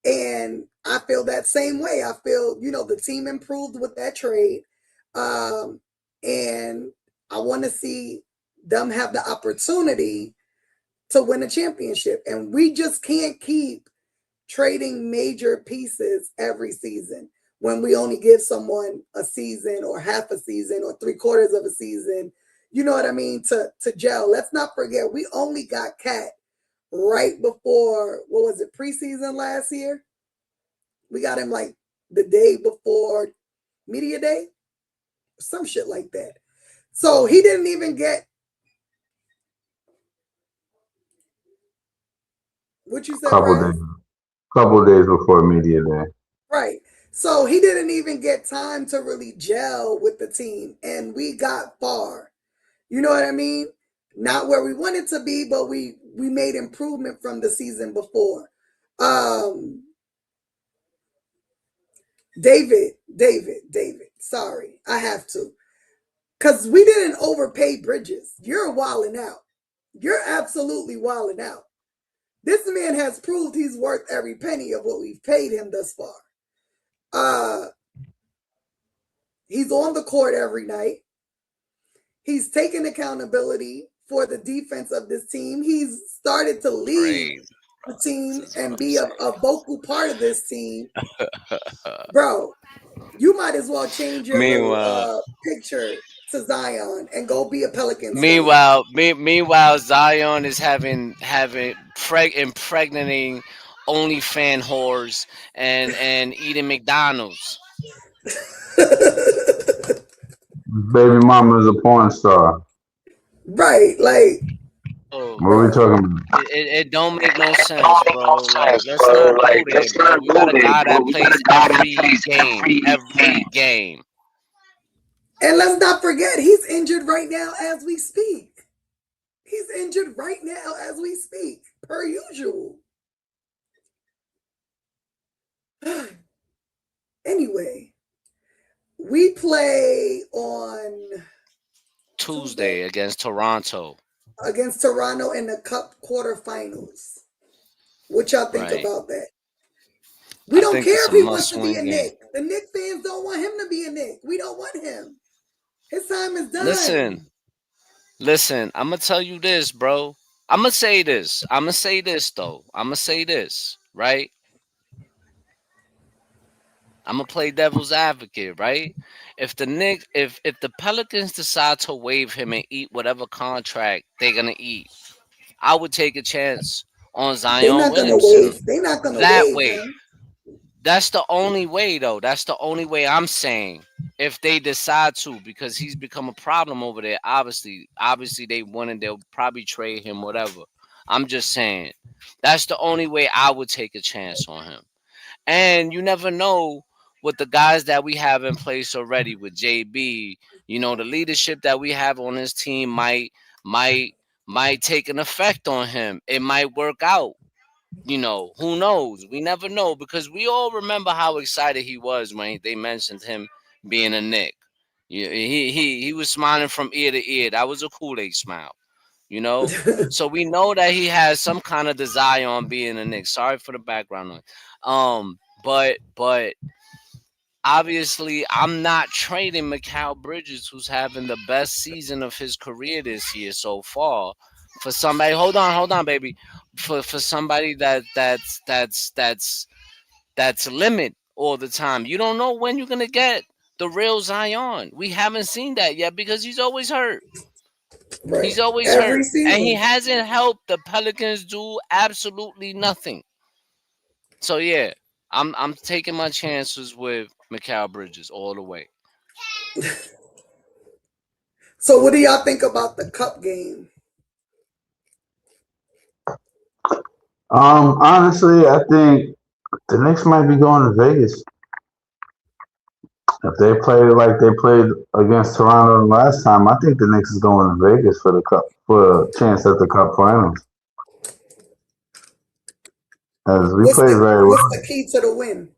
And I feel that same way. I feel, the team improved with that trade. And I want to see them have the opportunity to win a championship. And we just can't keep trading major pieces every season when we only give someone a season or half a season or 3/4 of a season, you know what I mean, to gel. Let's not forget, we only got Cat right before, what was it, preseason last year? We got him like the day before media day, some shit like that. So he didn't even get, what you said, couple days before media day. Right. So he didn't even get time to really gel with the team, and we got far. You know what I mean? Not where we wanted to be, but we made improvement from the season before. David. Sorry, I have to. Because we didn't overpay Bridges. You're wilding out. You're absolutely wilding out. This man has proved he's worth every penny of what we've paid him thus far. He's on the court every night. He's taken accountability for the defense of this team. He's started to lead the team and be a vocal part of this team. Bro, you might as well change your little, picture to Zion and go be a Pelicans fan. Meanwhile, Zion is having impregnating OnlyFans whores and eating McDonald's. Baby mama is a porn star. Right, like. Oh, what are we talking about? It don't make no sense, bro. Like, let's not go there, bro. We got a guy that plays every game. And let's not forget, he's injured right now as we speak. Per usual. Anyway, we play on Tuesday against Toronto. Against Toronto in the Cup quarterfinals. What y'all think about that? We don't care if he wants to be a Knick. The Knicks fans don't want him to be a Knick. We don't want him. His time is done. Listen, I'm going to tell you this, bro. I'm going to say this, though. Right? I'm going to play devil's advocate, right? If the Knicks, if the Pelicans decide to waive him and eat whatever contract they're going to eat, I would take a chance on Zion Williamson. They're not going to waive him. That's the only way, though. That's the only way I'm saying. If they decide to, because he's become a problem over there. Obviously they wanted, they'll probably trade him, whatever. I'm just saying. That's the only way I would take a chance on him. And you never know with the guys that we have in place already with JB. You know, the leadership that we have on this team might take an effect on him. It might work out. You know, who knows? We never know, because we all remember how excited he was when they mentioned him being a Knick. He was smiling from ear to ear. That was a Kool-Aid smile, you know? So we know that he has some kind of desire on being a Knick. Sorry for the background noise. But obviously I'm not trading Mikal Bridges, who's having the best season of his career this year so far, for somebody. Hold on, baby. For somebody that's limit all the time. You don't know when you're gonna get the real Zion. We haven't seen that yet because he's always hurt. Right. He's always hurt, and he hasn't helped the Pelicans do absolutely nothing. So yeah, I'm taking my chances with Mikal Bridges all the way. So what do y'all think about the Cup game? Honestly, I think the Knicks might be going to Vegas. If they play like they played against Toronto last time, I think the Knicks is going to Vegas for the Cup, for a chance at the Cup finals. As we played very well. What's the key to the win?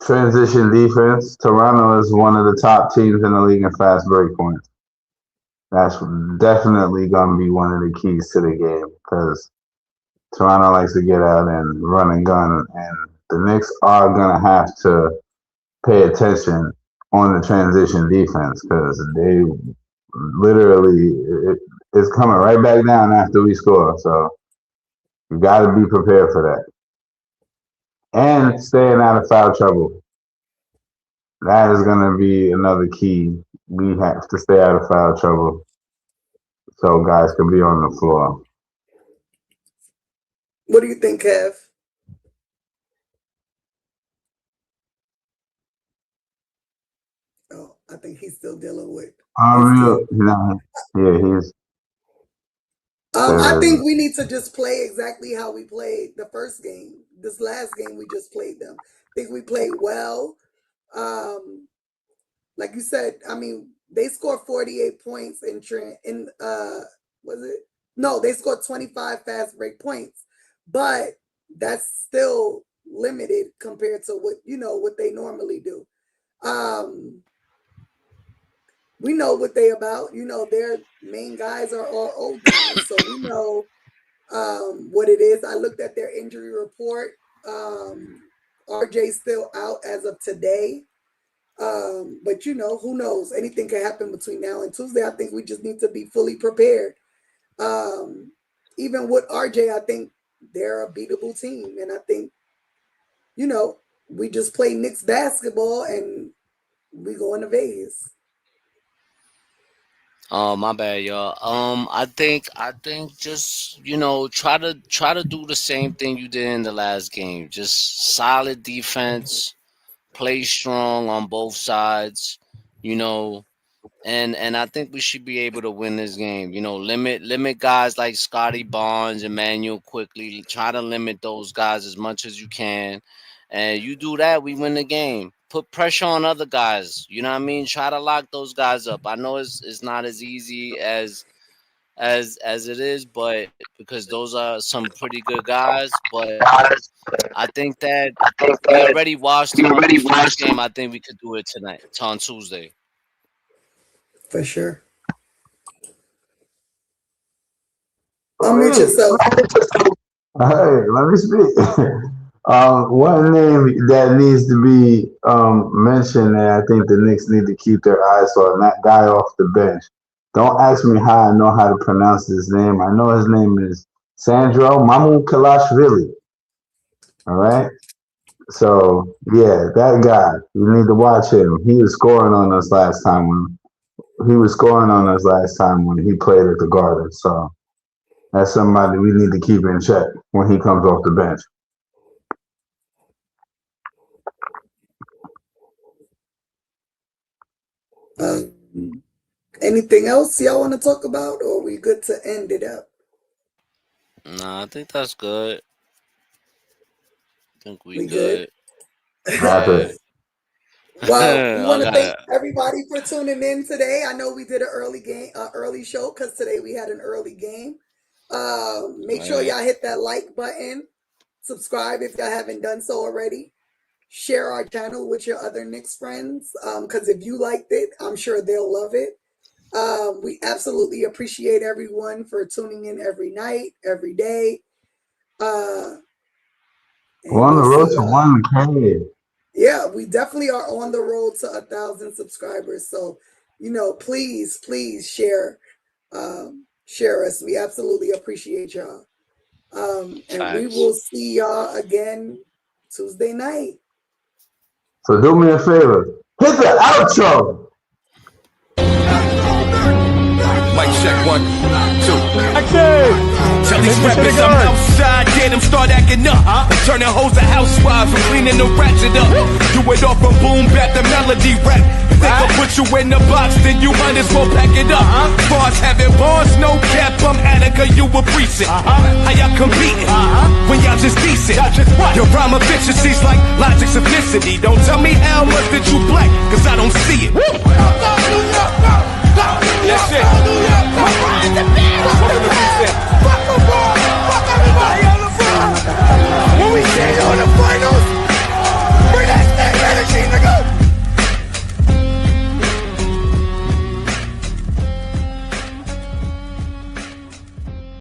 Transition defense. Toronto is one of the top teams in the league in fast break points. That's definitely going to be one of the keys to the game, because Toronto likes to get out and run and gun, and the Knicks are going to have to pay attention on the transition defense, because they literally, it's coming right back down after we score. So You got to be prepared for that. And staying out of foul trouble. That is going to be another key. We have to stay out of foul trouble so guys can be on the floor. What do you think, Kev? Oh, I think he's still dealing with. He's. I think we need to just play exactly how we played the first game. This last game, we just played them. I think we played well. Like you said, I mean, they scored 48 points they scored 25 fast break points, but that's still limited compared to what they normally do. We know what they about. Their main guys are all old guys, so we know what it is. I looked at their injury report. RJ's still out as of today. But who knows? Anything can happen between now and Tuesday. I think we just need to be fully prepared. Even with RJ, I think they're a beatable team. And I think, we just play Knicks basketball and we go into Vegas. Oh, my bad, y'all. I think just try to do the same thing you did in the last game. Just solid defense, play strong on both sides, and I think we should be able to win this game. Limit guys like Scotty Barnes, Emmanuel quickly. Try to limit those guys as much as you can, and you do that, we win the game. Put pressure on other guys. You know what I mean? Try to lock those guys up. I know it's not as easy as it is, but because those are some pretty good guys. But I think that we already watched the first game. I think we could do it tonight. It's on Tuesday. For sure. Unmute yourself. Hey, let me speak. One name that needs to be mentioned, and I think the Knicks need to keep their eyes on that guy off the bench. Don't ask me how I know how to pronounce his name. I know his name is Sandro Mamukelashvili. All right? So, yeah, that guy, you need to watch him. He was scoring on us last time when he played at the Garden. So, that's somebody we need to keep in check when he comes off the bench. Anything else y'all want to talk about, or are we good to end it up? No, I think that's good. I think we good. Well, we want to thank everybody for tuning in today. I know we did an early show because today we had an early game. Make sure y'all hit that like button, subscribe if y'all haven't done so already. Share our channel with your other Knicks friends, because if you liked it, I'm sure they'll love it. We absolutely appreciate everyone for tuning in every night, every day. We're on the road to 1K. Yeah, we definitely are on the road to 1,000 subscribers. So, please share us. We absolutely appreciate y'all. And we will see y'all again Tuesday night. So do me a favor. Hit the outro. Mic check 1, 2. Tell these rappers I'm outside, get them start acting up. Turning hoes to housewives and cleaning the ratchet up. Do it all from boom bap to melody rap. If they gon' put you in the box, then you might as well pack it up. Fras having bars, no cap, I'm Attica, you a precinct. How y'all competing when y'all just decent? Your rhyme efficiency's like logic simplicity. Don't tell me how much that you black.